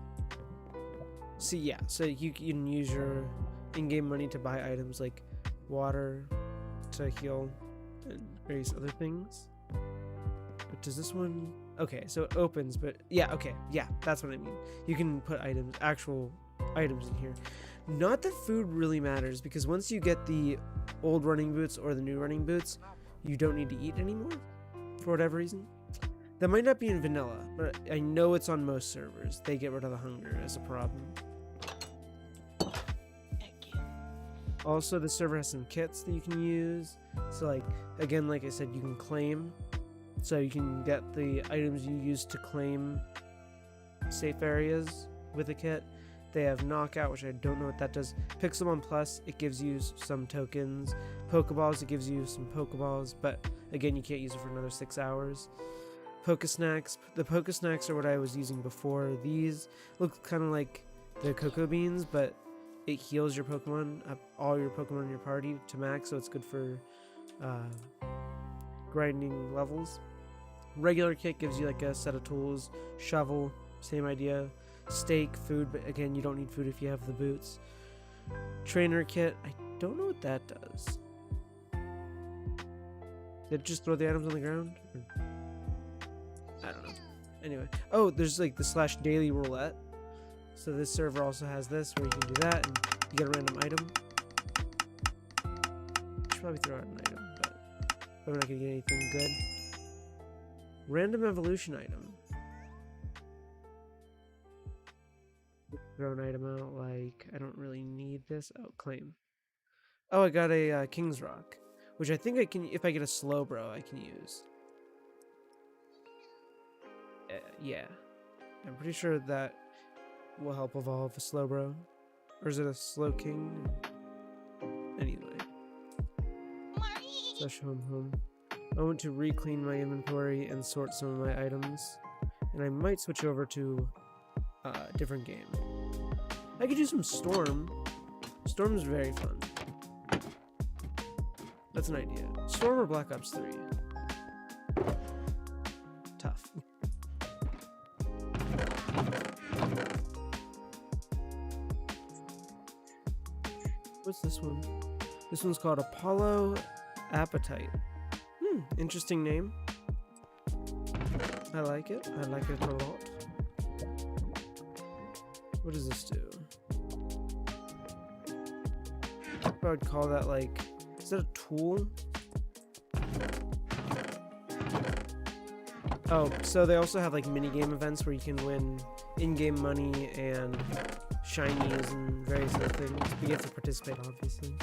So yeah, so you can use your in-game money to buy items like water to heal and various other things. But does this one... Okay, so it opens, but yeah, okay, yeah, that's what I mean. You can put items, actual items in here. Not that food really matters, because once you get the old running boots or the new running boots, you don't need to eat anymore, for whatever reason. That might not be in vanilla, but I know it's on most servers. They get rid of the hunger as a problem. Also, the server has some kits that you can use. So like, again, like I said, you can claim. So you can get the items you use to claim safe areas with a kit. They have Knockout, which I don't know what that does. Pixelmon Plus, it gives you some tokens. Pokeballs, it gives you some Pokeballs, but again, you can't use it for another 6 hours. Pokesnacks. The Pokesnacks are what I was using before. These look kind of like the cocoa beans, but it heals your Pokemon, all your Pokemon in your party to max, so it's good for grinding levels. Regular kit gives you like a set of tools. Shovel, same idea. Steak, food, but again, you don't need food if you have the boots. Trainer kit, I don't know what that does. Did it just throw the items on the ground? Or... I don't know. Anyway. Oh, there's like the /daily roulette. So this server also has this where you can do that and you get a random item. I should probably throw out an item, but I'm not gonna get anything good. Random evolution item. Throw an item out like, I don't really need this. Oh, claim. Oh, I got a King's Rock, which I think I can, if I get a Slowbro, I can use. Yeah. I'm pretty sure that will help evolve a Slowbro. Or is it a Slowking? Anyway. Slash home. I want to re-clean my inventory and sort some of my items. And I might switch over to a different game. I could do some Storm. Storm's very fun. That's an idea. Storm or Black Ops 3? Tough. What's this one? This one's called Apollo Appetite. Interesting name. I like it. I like it a lot. What does this do? I would call that like... Is that a tool? Oh, so they also have like mini-game events where you can win in-game money and shinies and various other things. But you have to participate, obviously.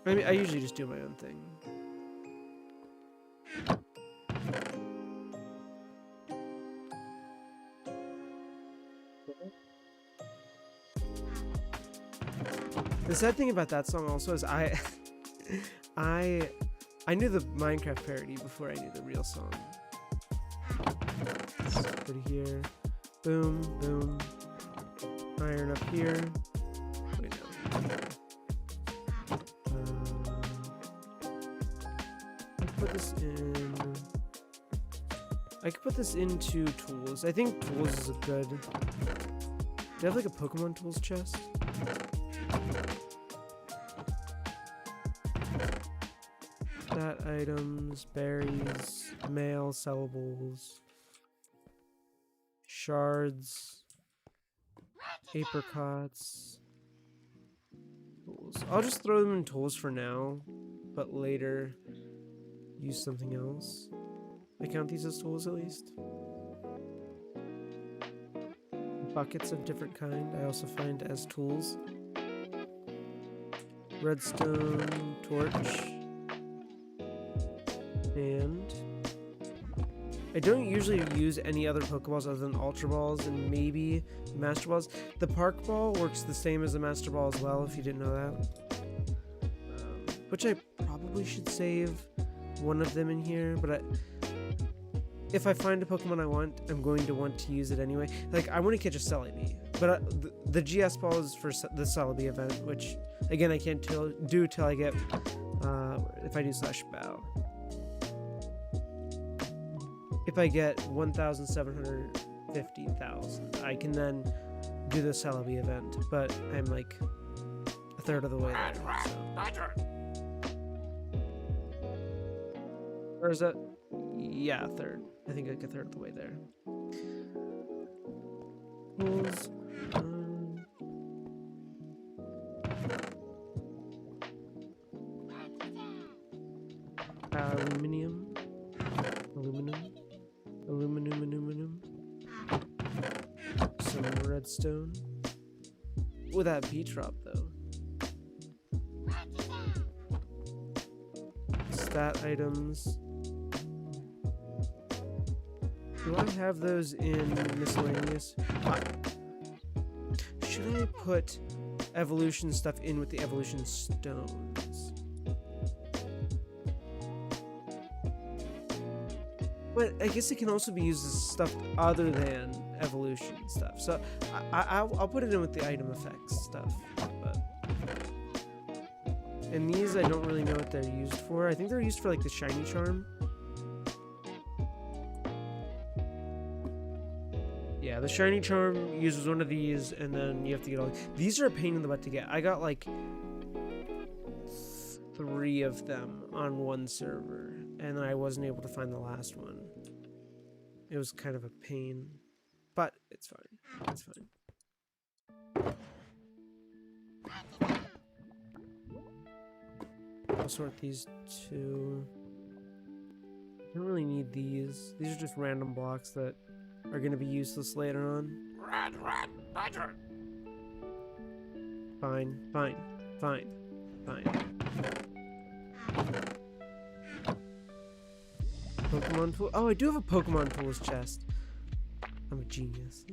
I mean, I usually just do my own thing. The sad thing about that song also is I knew the Minecraft parody before I knew the real song. So put it here. Boom, boom. Iron up here. Wait, no. Put this in. I could put this into tools. I think tools is a good. Do you have like a Pokemon tools chest? That items, berries, mail, sellables, shards, apricots, tools. I'll just throw them in tools for now, but later use something else. I count these as tools at least. Buckets of different kind I also find as tools. Redstone, torch. And I don't usually use any other Pokeballs other than Ultra Balls and maybe Master Balls. The Park Ball works the same as the Master Ball as well, if you didn't know that. Which I probably should save one of them in here, but if I find a Pokemon I want, I'm going to want to use it anyway. Like, I want to catch a Celebi, but the GS Ball is for the Celebi event, which, again, I can't do till I get, if I do Slash Bow. If I get 1,750,000, I can then do the Celebi event, but I'm like a third of the way there. So. Or is that? Yeah, a third. I think like a third of the way there. Tools. Aluminum. Some redstone. Oh, that beat drop though. Stat items. Do I have those in miscellaneous? Should I put evolution stuff in with the evolution stones? But I guess it can also be used as stuff other than evolution stuff. So I'll put it in with the item effects stuff. But and these I don't really know what they're used for. I think they're used for like the shiny charm. Yeah, the shiny charm uses one of these, and then you have to get all. These are a pain in the butt to get. I got like 3 of them on one server, and I wasn't able to find the last one. It was kind of a pain, but it's fine. It's fine. I'll sort these 2. I don't really need these. These are just random blocks that are going to be useless later on. Fine. Pokemon tool. Oh, I do have a Pokemon tools chest. I'm a genius.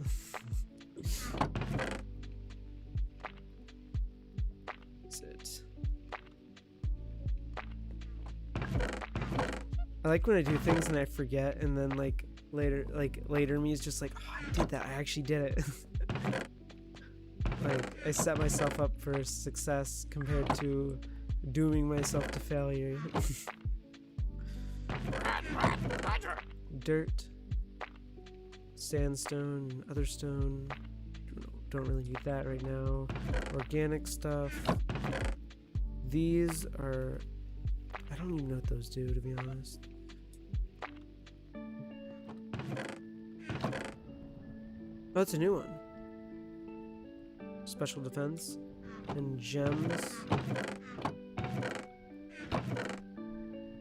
I like when I do things and I forget, and then like later me is just like, oh, I did that. I actually did it. Like I set myself up for success compared to dooming myself to failure. Dirt, sandstone, and other stone. Don't really need that right now. Organic stuff. These are... I don't even know what those do, to be honest. Oh, it's a new one. Special defense. And gems.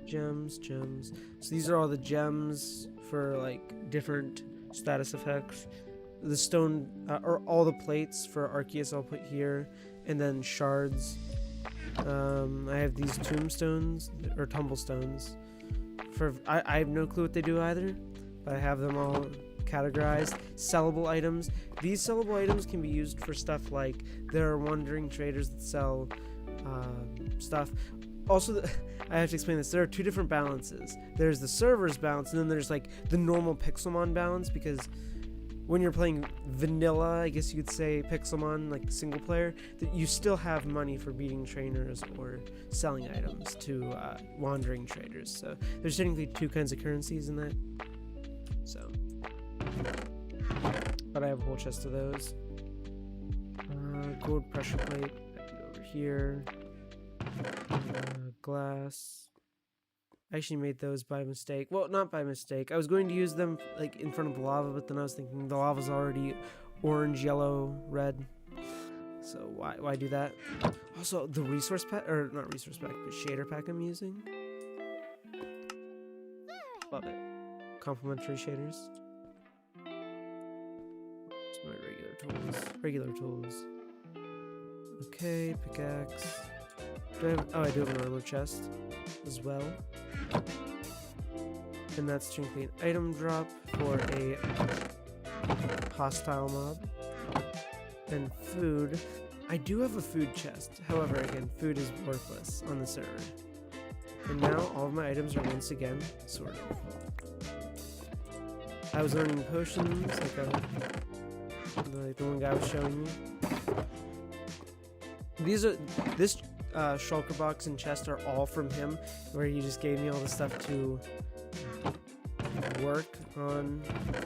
Gems. So these are all the gems for like different status effects. The stone, or all the plates for Arceus I'll put here. And then shards. I have these tombstones, or tumblestones. I have no clue what they do either, but I have them all categorized. Sellable items. These sellable items can be used for stuff like there are wandering traders that sell stuff. Also, I have to explain this. There are two different balances. There's the server's balance, and then there's like the normal Pixelmon balance, because when you're playing vanilla, I guess you could say Pixelmon, like single player, that you still have money for beating trainers or selling items to wandering traders. So there's technically two kinds of currencies in that. So, but I have a whole chest of those. Gold pressure plate, I can go over here. Glass. I actually made those by mistake. Well, not by mistake. I was going to use them like in front of the lava, but then I was thinking the lava's already orange, yellow, red. So why do that? Also, the resource pack, or not resource pack, but shader pack I'm using. Love it. Complementary shaders. It's my regular tools. Okay, pickaxe. I do have an armor chest as well. And that's technically an item drop for a hostile mob. And food. I do have a food chest. However, again, food is worthless on the server. And now all of my items are once again sorted. I was learning potions like the one guy was showing me. This shulker box and chest are all from him, where he just gave me all the stuff to work on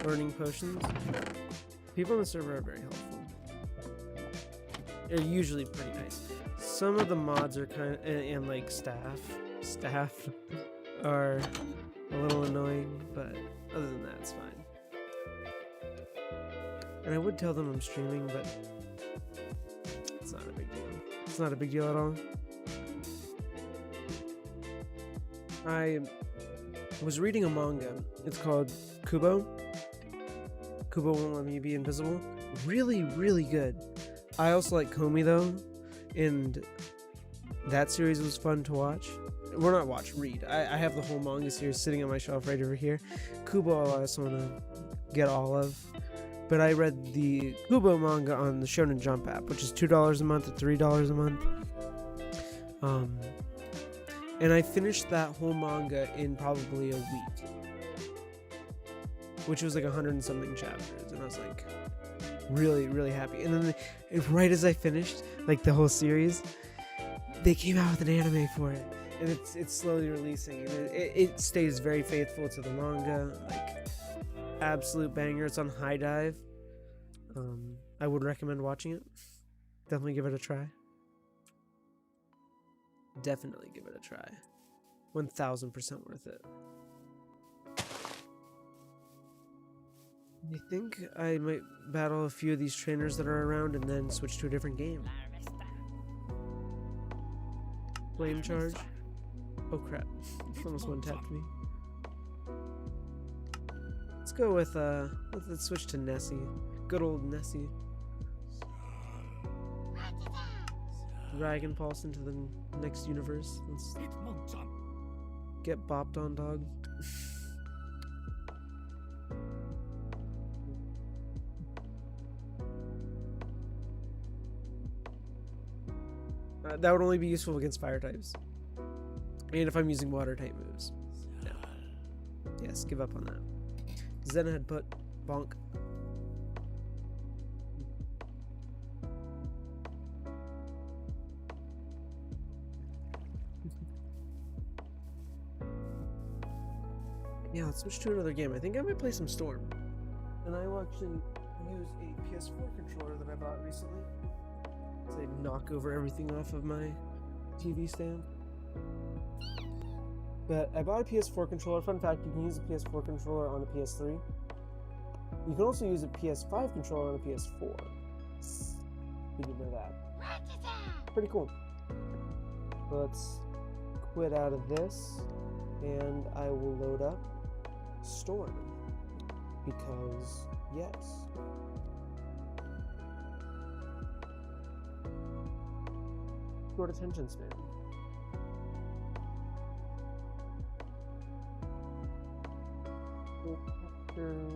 learning potions. People on the server are very helpful. They're usually pretty nice. Some of the mods are kind of, and like staff are a little annoying, but other than that, it's fine. And I would tell them I'm streaming, but it's not a big deal. It's not a big deal at all. I was reading a manga. It's called Kubo. Kubo Won't Let Me Be Invisible. Really, really good. I also like Komi though, and that series was fun to watch. Well, not watch, read. I have the whole manga series sitting on my shelf right over here. Kubo I also want to get all of. But I read the Kubo manga on the Shonen Jump app, which is $2 a month or $3 a month. And I finished that whole manga in probably a week, which was like 100 and something chapters, and I was like really, really happy. And then right as I finished like the whole series, they came out with an anime for it, and it's slowly releasing, and it stays very faithful to the manga. Like, absolute banger. It's on High Dive. I would recommend watching it. Definitely give it a try. Definitely give it a try. 1000% worth it. I think I might battle a few of these trainers that are around and then switch to a different game. Flame charge. Oh crap. Almost one-tapped me. Let's go with, let's switch to Nessie. Good old Nessie. Dragon Pulse into the next universe. Let's get bopped on, dog. That would only be useful against fire types. And if I'm using water type moves. Yeah. OBS. Give up on that. Zen had put bonk. Yeah, let's switch to another game. I think I might play some Storm. And I will actually use a PS4 controller that I bought recently. So I knock over everything off of my TV stand. But I bought a PS4 controller. Fun fact, you can use a PS4 controller on a PS3. You can also use a PS5 controller on a PS4. You didn't know that. Pretty cool. Let's quit out of this, and I will load up Storm. Because, yes. Short attention span.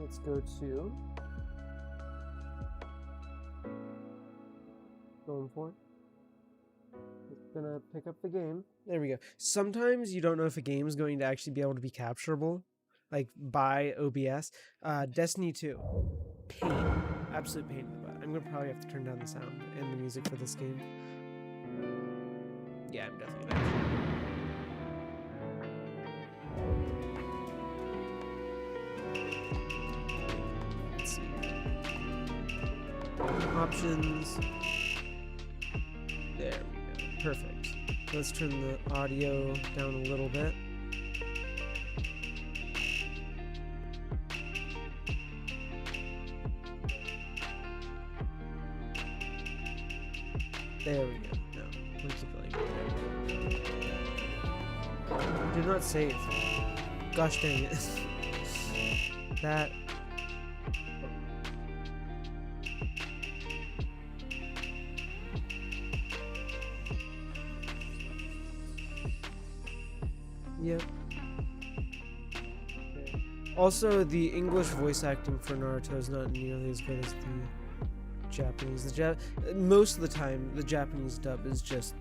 Let's go to going for it. It's gonna pick up the game. There we go. Sometimes you don't know if a game is going to actually be able to be capturable, like by OBS. Destiny 2, pain, absolute pain in the butt. I'm gonna probably have to turn down the sound and the music for this game. Yeah, I'm definitely gonna. Options. There we go. Perfect. Let's turn the audio down a little bit. There we go. No. Where's it going? Do not save. Gosh dang it. That. Yep. Also, the English voice acting for Naruto is not nearly as good as the Japanese. Most of the time, the Japanese dub is just...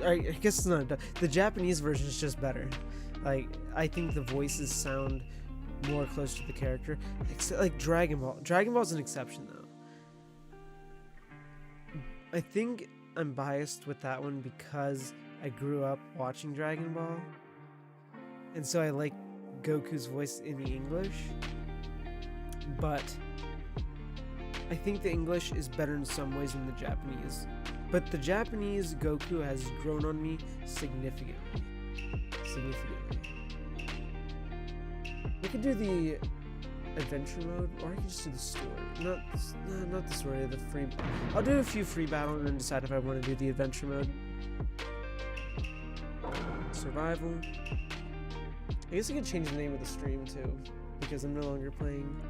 I guess it's not a dub. The Japanese version is just better. Like, I think the voices sound more close to the character. Except, like, Dragon Ball. Dragon Ball's an exception, though. I think I'm biased with that one because I grew up watching Dragon Ball, and so I like Goku's voice in the English, but I think the English is better in some ways than the Japanese. But the Japanese Goku has grown on me significantly. We could do the adventure mode, or I could just do the story. Not the story, the free. I'll do a few free battles and then decide if I want to do the adventure mode. Survival. I guess I could change the name of the stream too, because I'm no longer playing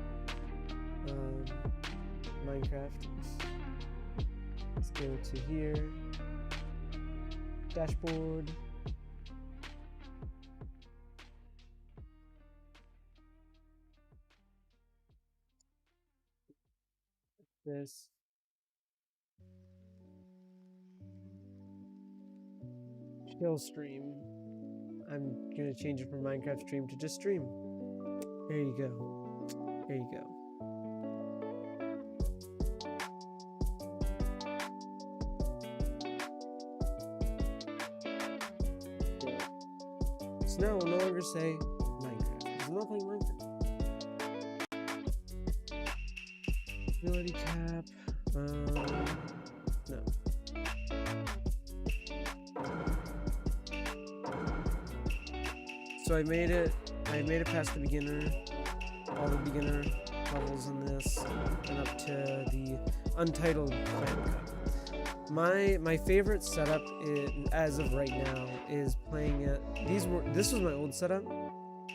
Minecraft. Let's go to here. Dashboard. This. Chill stream. I'm gonna change it from Minecraft stream to just stream. There you go. There you go. So now I'll no longer say Minecraft, because I'm not playing Minecraft. Ability cap. No. So I made it past the beginner, all the beginner levels in this, and up to the Untitled Clan Cup. My favorite setup as of right now is playing it. This was my old setup.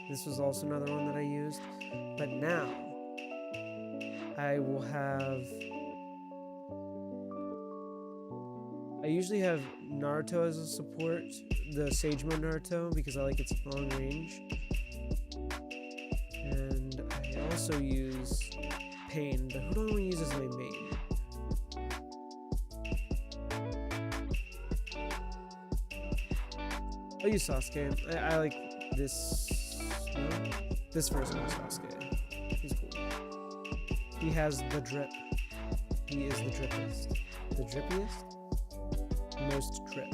This was also another one that I used, but now I will have. I usually have Naruto as a support, the Sage Mode Naruto, because I like its long range. And I also use Pain, but who do I want to use as my main? I'll use Sasuke. I like this No? This version of Sasuke. He's cool. He has the drip. He is the drippiest. The drippiest? Most drip.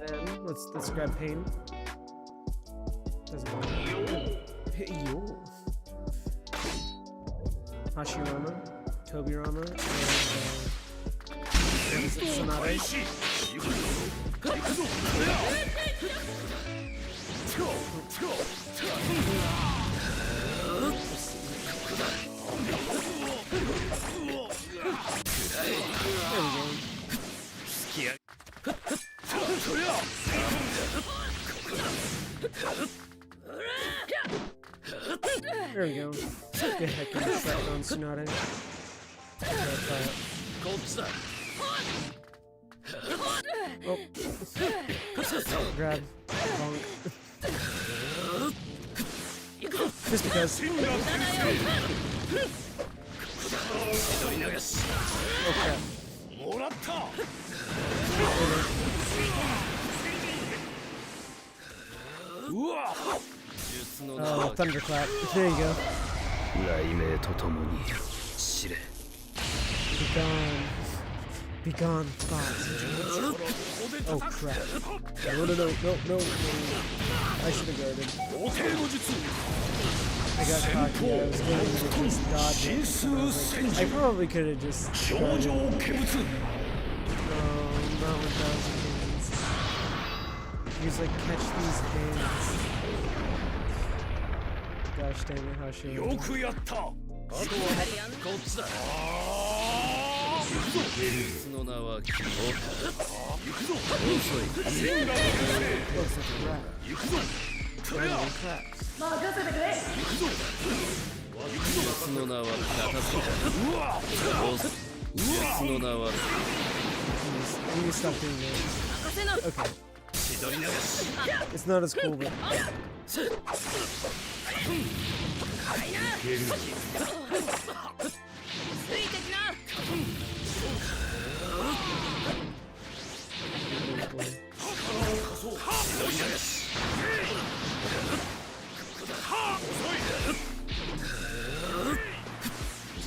Then let's grab Pain. Doesn't matter. Yo. Hashirama, Tobirama, and what is it, Tsunade? There we go. Good heck of a shot on Tsunade. Oh. Grab. Bonk. Just because. Oh crap. Oh, thunderclap. There you go. Be gone. Be gone, thoughts. Oh crap. No. I should have guarded. I got cocky. I was going to just dodge it. I probably could have just guarded. No, not with thousand hands. He's like, catch these hands. Gosh dang it, how should I? You need to stop doing this. Okay. It's not as cool, but... So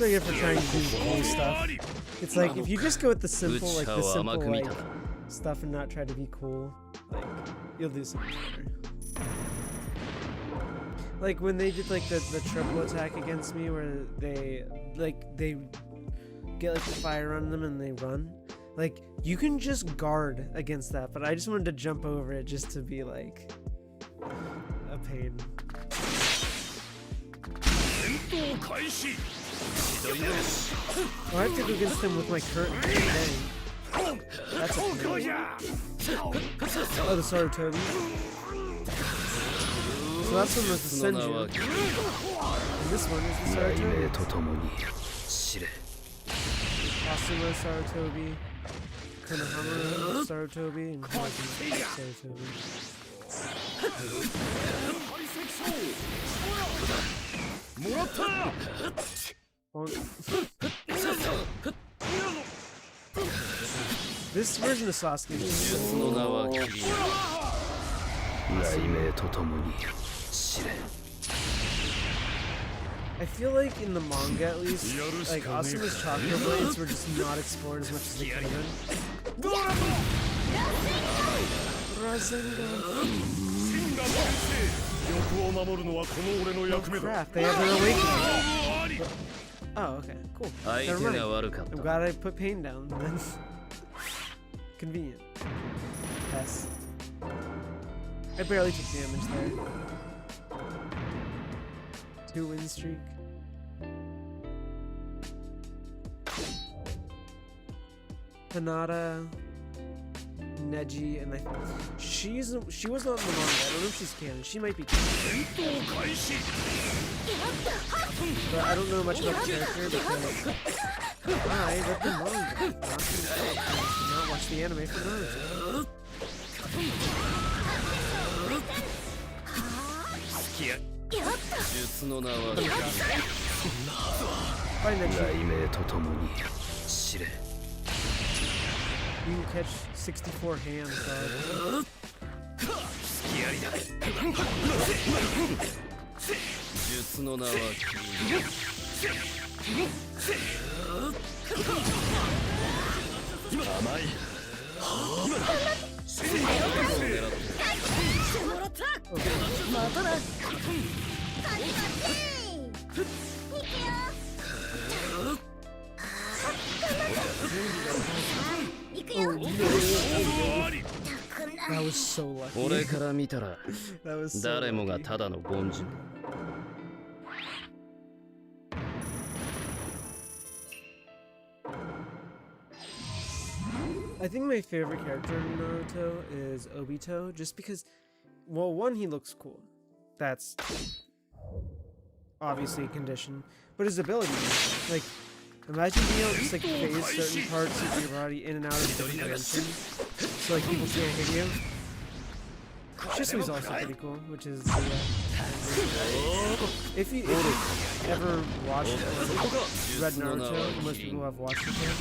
you have to try and do cool stuff. It's like if you just go with the simple, like stuff and not try to be cool, like you'll do something better. Like when they did like the triple attack against me, where they get like the fire on them and they run. Like you can just guard against that, but I just wanted to jump over it just to be like a pain. Oh, I have to go against them with my current thing. That's a pain. Oh, the Sarutobi. So that's one was the Senju. And this one is the Sarutobi. Asuma Sarutobi. Konohamaru Sarutobi. And Kazuma Sarutobi. This version of Sasuke is so I feel like in the manga at least, like Asuma's chakra blades were just not explored as much as they could have been. Oh crap, they have their awakening. Oh, okay, cool. Never mind. I'm glad I put Pain down then. Convenient. Yes. I barely took damage there. 2-win streak. Hinata, Neji, and she was not in the manga. I don't know if she's canon. She might be canon. But I don't know much about the character because I read the manga. Did not watch the anime for Naruto. Bye, Neji. You can catch 60 64 hands, dog. 術の名は甘いまたなThat was so lucky. 俺から見たら That was so 誰もが lucky. ただの凡人 I think my favorite character in Naruto is Obito, just because, well, one, he looks cool. That's obviously a condition. But his ability, like, imagine being able to just, like, phase certain parts of your body in and out of different dimensions, so, like, people can't hit you. Shisui's also pretty cool, which is the, if you ever watched Red Naruto, most people have watched it yet,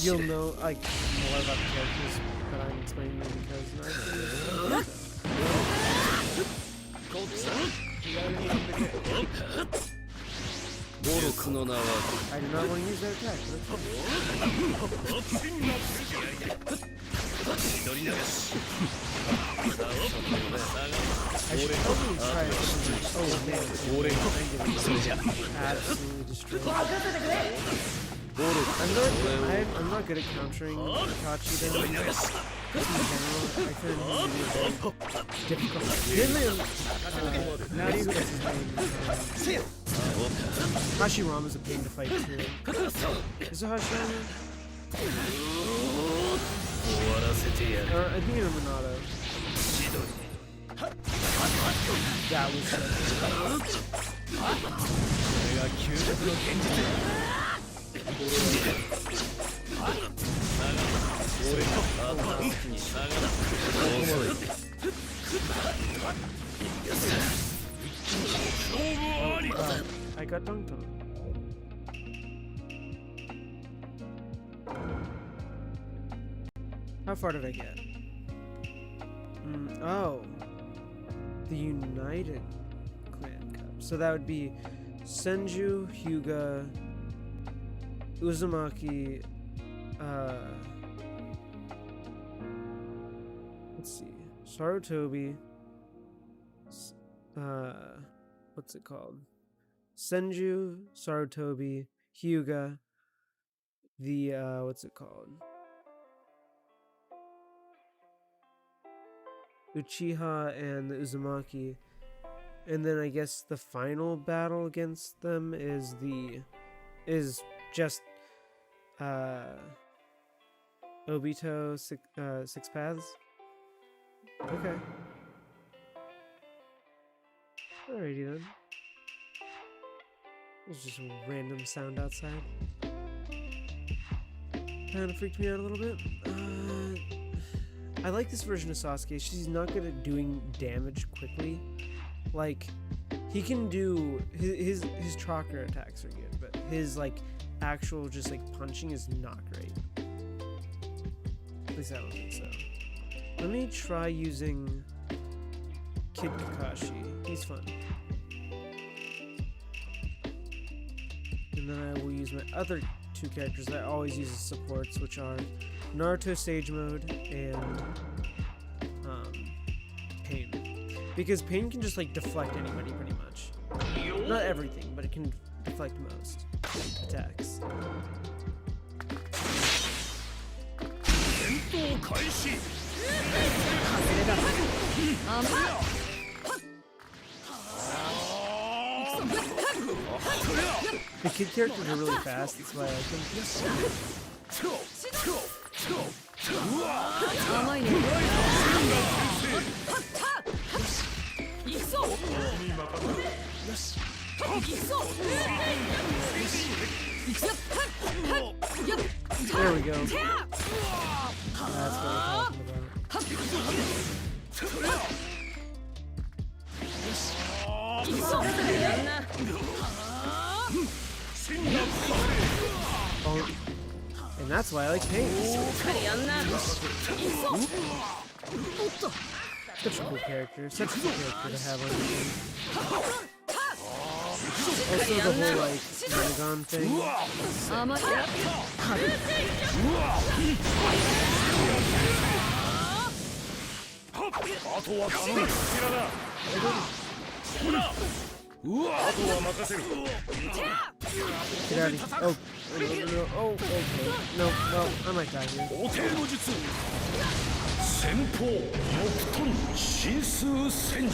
you'll know like more about the characters, but I'm explaining them because Naruto. I do not want to use that attack. I should probably try it. Oh man, absolutely destroyed. I'm not good at countering Kakashi though. In general, I find it very difficult. Hashirama's a pain to fight too. Is it Hashirama? Or I think it's Minato. That was I got dunked on. How far did I get? Oh. The United Clan Cup. So that would be Senju, Hyuga, Uzumaki, let's see, Sarutobi, what's it called? Senju, Sarutobi, Hyuga, the, what's it called? Uchiha and the Uzumaki. And then I guess the final battle against them is just Obito six paths. Okay. Alrighty then. There's just a random sound outside. Kinda freaked me out a little bit. I like this version of Sasuke. She's not good at doing damage quickly. Like, he can do his chakra attacks are good, but his like actual just like punching is not great. At least I don't think so. Let me try using Kid Kakashi. He's fun. And then I will use my other two characters that I always use as supports, which are Naruto Sage Mode and Pain. Because Pain can just like deflect anybody pretty much. Not everything, but it can deflect most attacks. The kid characters are really fast, that's why I like them. There we go. That's what I'm talking about. Oh, and That's why I like Pain. Such a cool character. Such a cool character to have on the game. Also the whole like Renegon thing. Get out of here. Oh, no, oh, okay. No, well, I might die here. 先方木遁神数戦時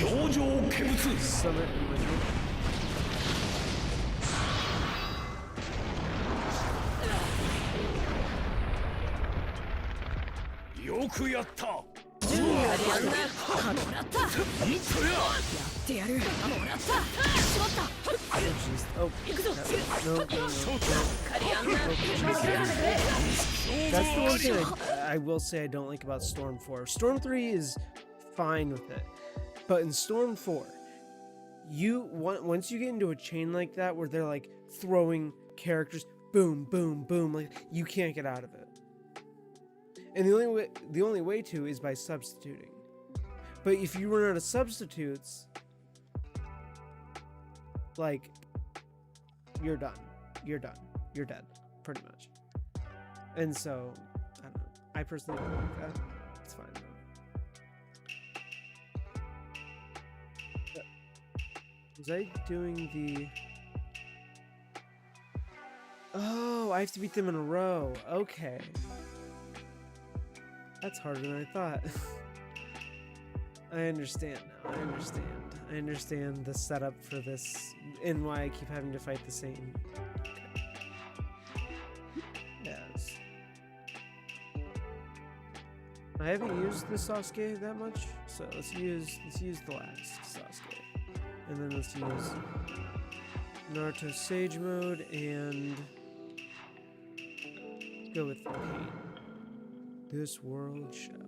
表情怪物 Summit in my name. よくやった Oh, jeez. Oh, no, no, no. That's the one thing I will say I don't like about Storm 4. Storm 3 is fine with it, but in Storm 4, once you get into a chain like that where they're like throwing characters, boom, boom, boom, like you can't get out of it. And the only way to is by substituting. But if you run out of substitutes, like, you're done. You're done. You're dead, pretty much. And so, I don't know. I personally don't like that. It's fine though. Was I doing the... Oh, I have to beat them in a row. Okay. That's harder than I thought. I understand now. I understand the setup for this and why I keep having to fight the same. Yes. I haven't used the Sasuke that much, so let's use the last Sasuke. And then let's use Naruto Sage Mode and go with Pain. This world shall.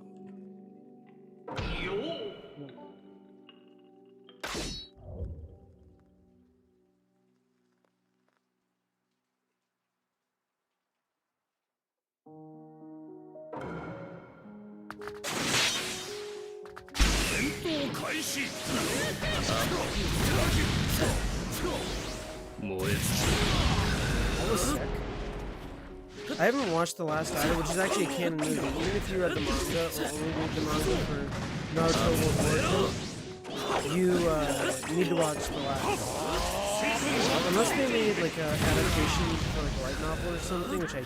That was sick. I haven't watched The Last Idol, which is actually a canon movie. Even if you read the manga or only read the manga for Naruto World War II, you need to watch The Last Idol. Unless they made like an adaptation for like a light novel or something, which they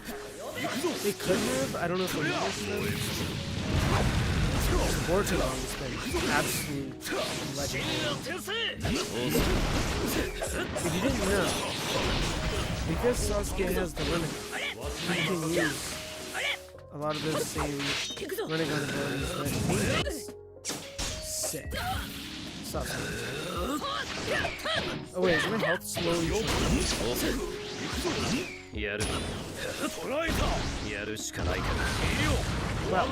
could have. I don't know if they did this. Boruto has been absolute legendary. If you didn't know, because Sasuke has the Rinnegan, he can use a lot of those same Rinnegan abilities that he does. Sick. Sasuke. Oh wait, is my health slowly changing? やるやるしかないから Wow.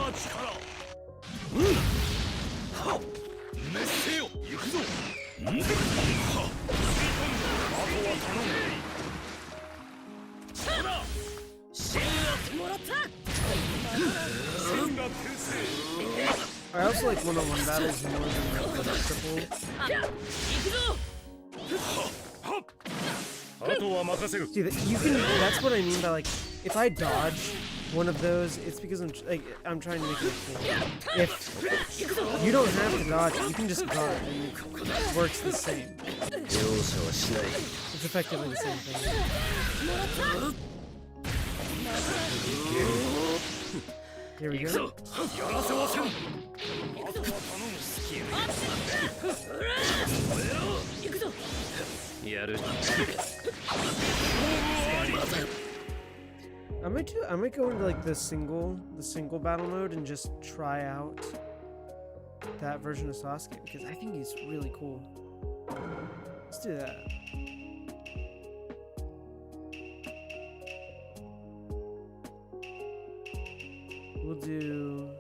滅せよ行くぞあとは頼む I also like one-on-one battles more than like the triple. あとは任せる See, you can. That's what I mean by like, if I dodge one of those, it's because I'm trying to make it cool. If you don't have to dodge it, you can just guard, and it works the same. It's effectively the same thing. Here we go. やらせはせん やる I might go into like the single battle mode and just try out that version of Sasuke because I think he's really cool. Let's do that. We'll do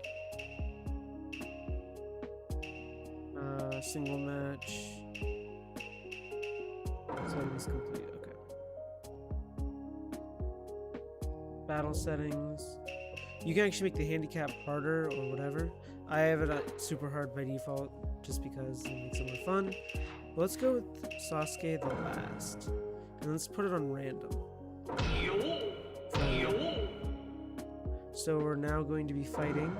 single match. Settings complete. Okay. battle settings. You can actually make the handicap harder or whatever. I have it at super hard by default just because it makes it more fun. But let's go with Sasuke the last. And let's put it on random. So we're now going to be fighting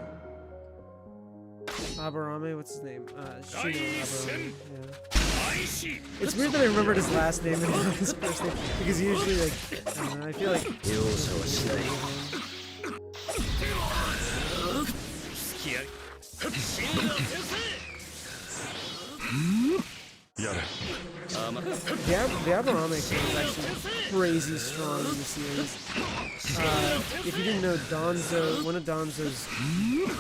Aburame, what's his name? Shino Aburame, yeah. It's weird that I remembered his last name and not his first name, because usually, like, I don't know, I feel like... The Aburame thing is actually crazy strong in the series. If you didn't know, Danzo, one of Danzo's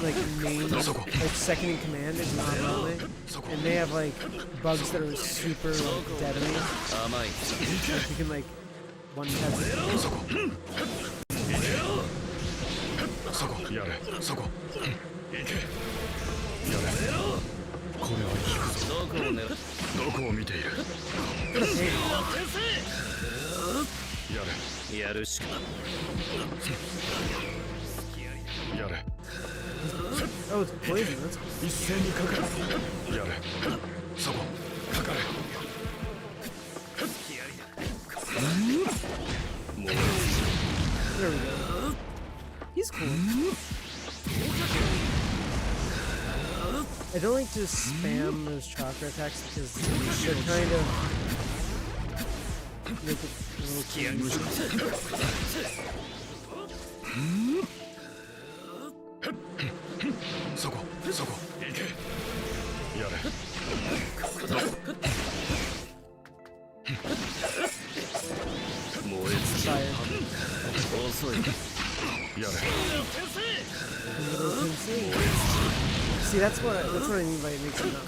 like main, like second in command is Aburame, and they have like bugs that are super like deadly. Like you can like one tap. Oh, it's poison. That's there we go. He's cool. I don't like to spam those chakra attacks because they're kind of make it a little too See, that's what I mean by it makes it not.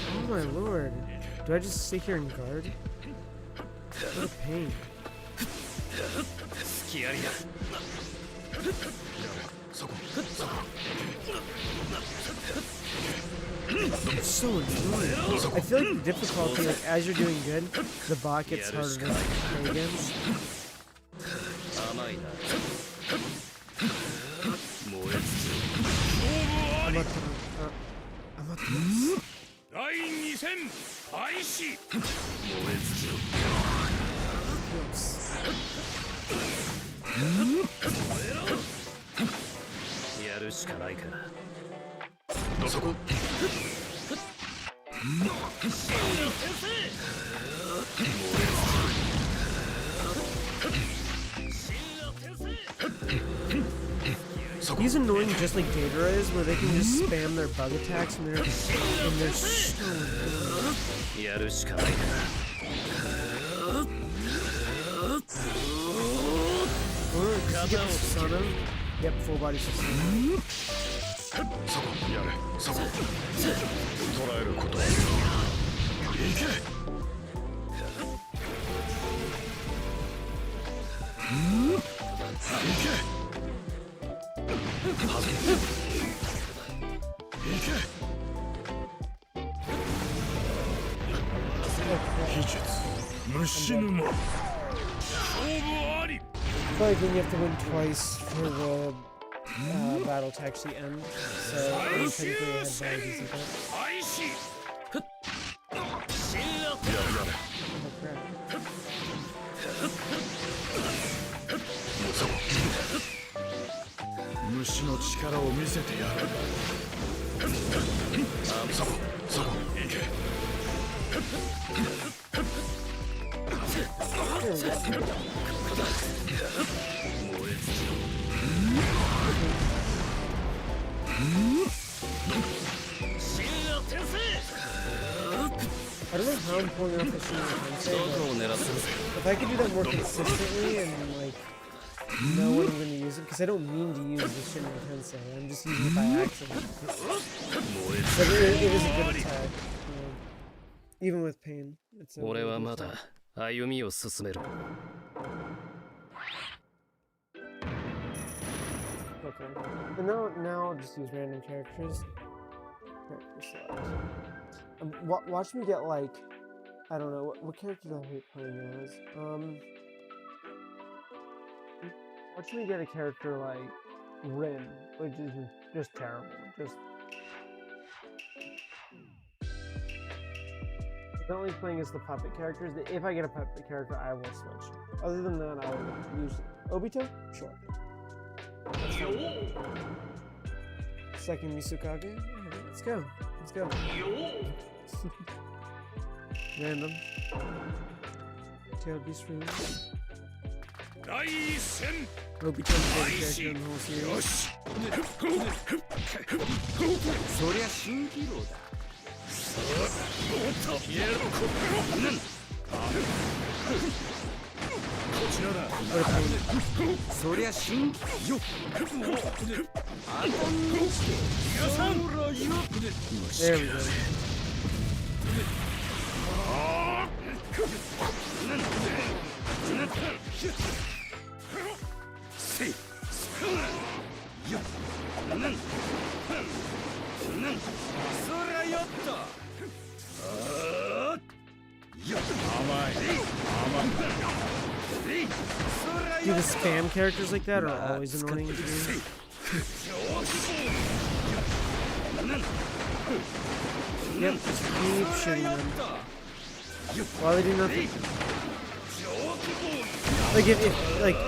Oh my lord. Do I just sit here and guard? What a pain. It's so annoying. I feel like the difficulty, like as you're doing good, the bot gets harder to play against. I'm up to this. He's annoying just like Deidara is, where they can just spam their bug attacks and they're so annoying. Or get Susanoo. Yep, full body Susanoo. But then you have to win twice for the battle to actually end, so technically I had by a decent bit. Oh crap. I don't know how I'm pulling off the Shinra Tensei, but if I could do that more consistently and like know when I'm going to use it, because I don't mean to use the Shinra Tensei, I'm just using it by accident. But it is a good attack, even with pain. It's a really good attack. 歩みを進める。 Okay. But now I'll just use random characters. Character select. Watch me get like, I don't know what character do I hate playing as. Watch me get a character like Rin, which is just terrible. Just only playing as the puppet characters. If I get a puppet character, I will switch. Other than that, I will use Obito. Sure. Second Misukage. Alright, let's go. Let's go. Random. Tail Beast Room. Obito's favorite character in the whole series. そりゃ蜃気楼だ。そりゃ蜃気よ。There we go. Dude, the spam characters like that are always annoying to me. Yep, just keep shooting them. While they do nothing. Like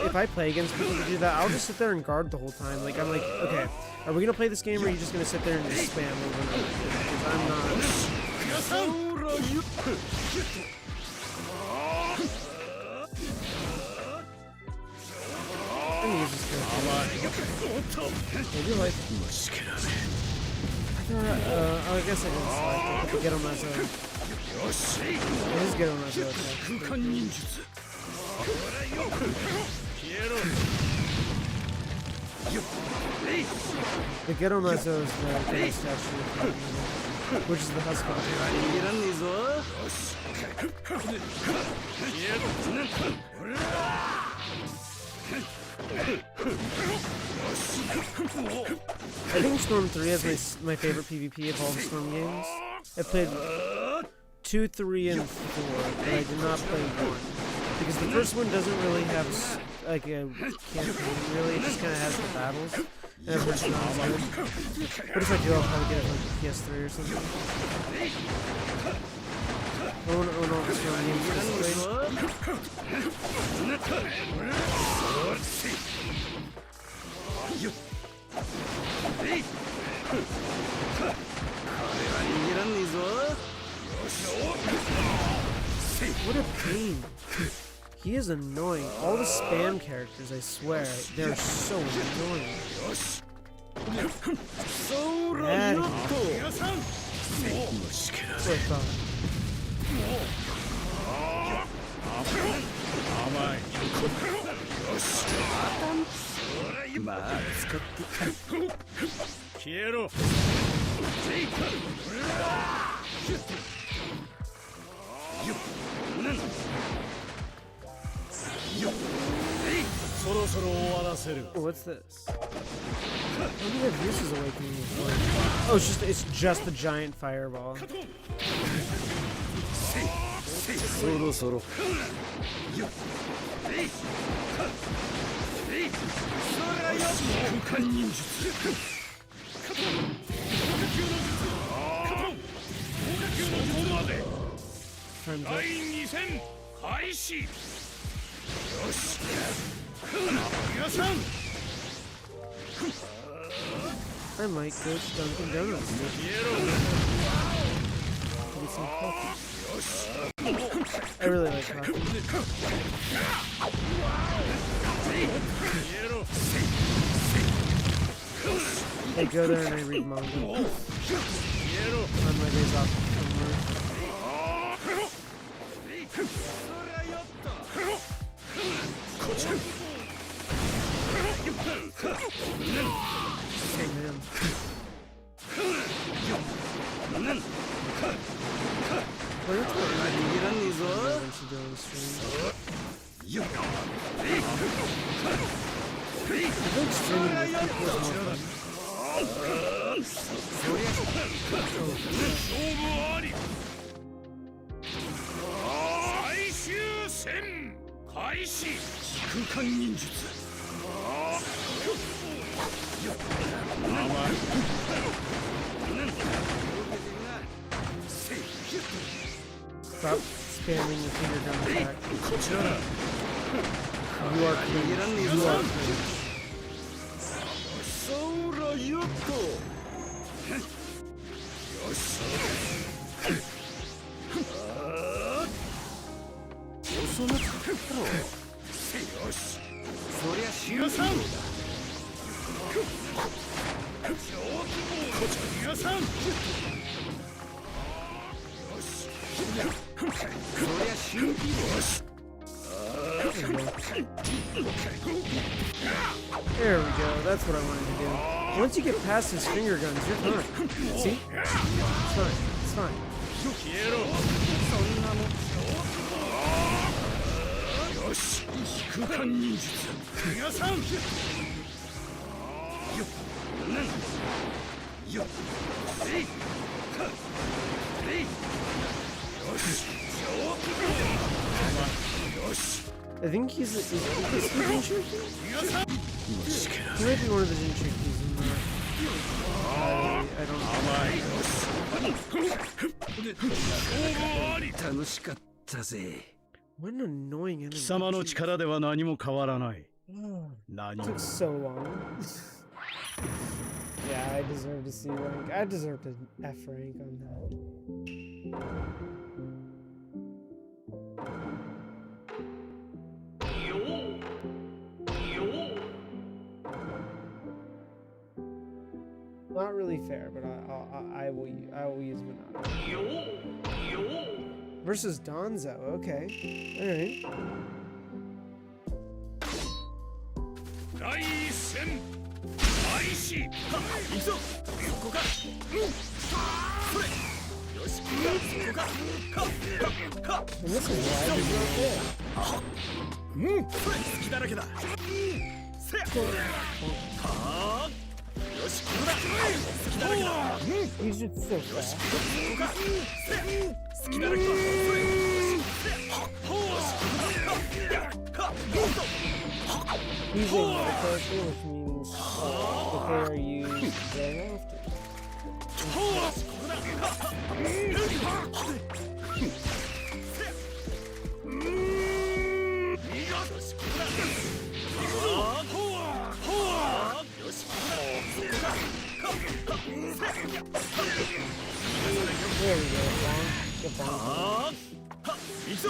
if I play against people who do that, I'll just sit there and guard the whole time. Like I'm like, okay, are we gonna play this game or are you just gonna sit there and just spam over and over? Because I'm not. I'm gonna use this character. I do like it. I guess I can select it. Get on myself. It is get on myself. The Ghetto Mazo is the great statue, which is the husband. I think Storm 3 is my favorite PvP of all the Storm games. I played 2, 3, and 4, but I did not play 1. Because the first one doesn't really have like a campaign, really. It just kind of has the battles. And I've heard it's not as good. But if I do, I'll probably get it like PS3 or something. I want to own all the Storm games this What a pain. He is annoying. All the spam characters, I swear, they're so annoying. What's this? I don't think I've used his awakening before. Oh, it's just the giant fireball. I might go to Dunkin' Donuts. Get some coffee. I really like coffee. I go there and I read manga. On my days off from work. Oh, man. think streaming with people is more fun. 勝負あり最終戦開始空間忍術甘い Stop spamming the finger gun attack. こちらだ You are clean. You are clean. そらよっとよし遅なったろよしそりゃ比嘉さんこちら比嘉さんよしそりゃ蜃気楼だ There we go. That's what I wanted to do. Once you get past his finger guns, you're fine. See? It's fine. It's fine. 消えろそんなもんよし空間忍術比嘉さんよよえいはえいよしよし I think he's he Jinchuriki? He might be one of the Jinchurikis in the... I don't know. 楽しかったぜ What an annoying enemy. 貴様の力では何も変わらない 何 It も took so long. Yeah, I deserve to C rank. I deserve an F rank on that. Not really fair, but I will use Monado. Versus Donzo, okay. Alright. 第一戦開始行くぞそこかそれよしそこか And this is why I deserve it. それ隙だらけだせやはあよしここだ隙だらけだ He's just so fast. ここかせや隙だらけだそれよしせやほうしここだやっはどうぞ He's a meta character, which means the pair are used very often. ほうしここだThere we go, bomb. Get bomb. 行くぞ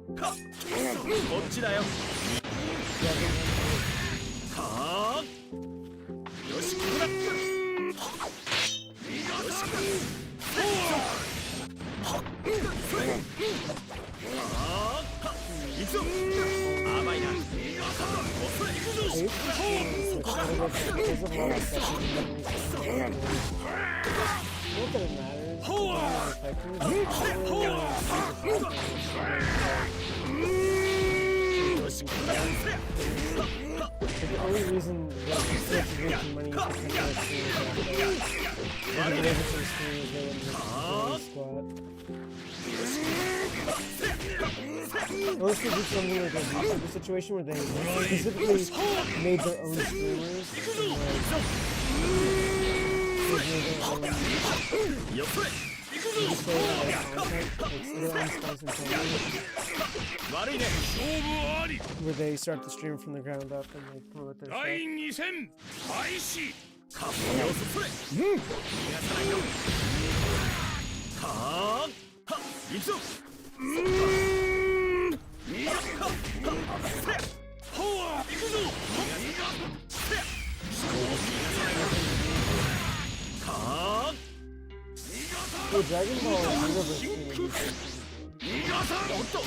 こっちだよ Yeah, はあよしここだよし行くぞ甘いな遅い行くぞ I used to stream this a little bit because of all the stuff he's been recently. Not that it matters. It doesn't affect me, but the only reason that he starts making money is because of the streamers out there. If he wasn't some streamers, they wouldn't have squat. Unless they did something like a YouTuber situation where they specifically made their own streamers and like they made their own where they start the stream from the ground up and like promote their stuff. 第2戦開始はあ行くぞOh, Dragon Ball Universe streaming. おっと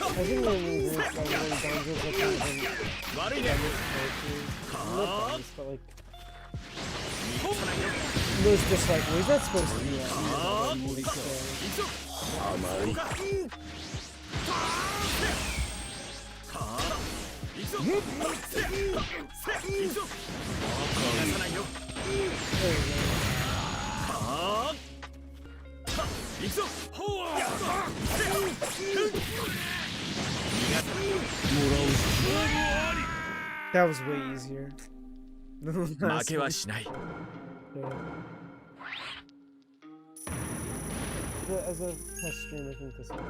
I think when we reach like really dangerous looking and悪いね damage characters, not damage, but like There's just like, well, he's not supposed to be like, so, 甘いthere you go. That was way easier. than the 負 last けは one. しない Yeah. But as a test stream, I think this will be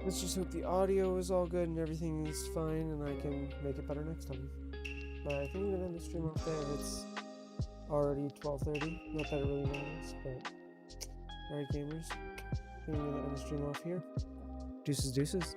Let's just hope the audio is all good and everything is fine and I can make it better next time. But I think I'm gonna end the stream off there. It's already 12:30. Not that it really matters, but alright gamers. I think I'm gonna end the stream off here. Deuces deuces.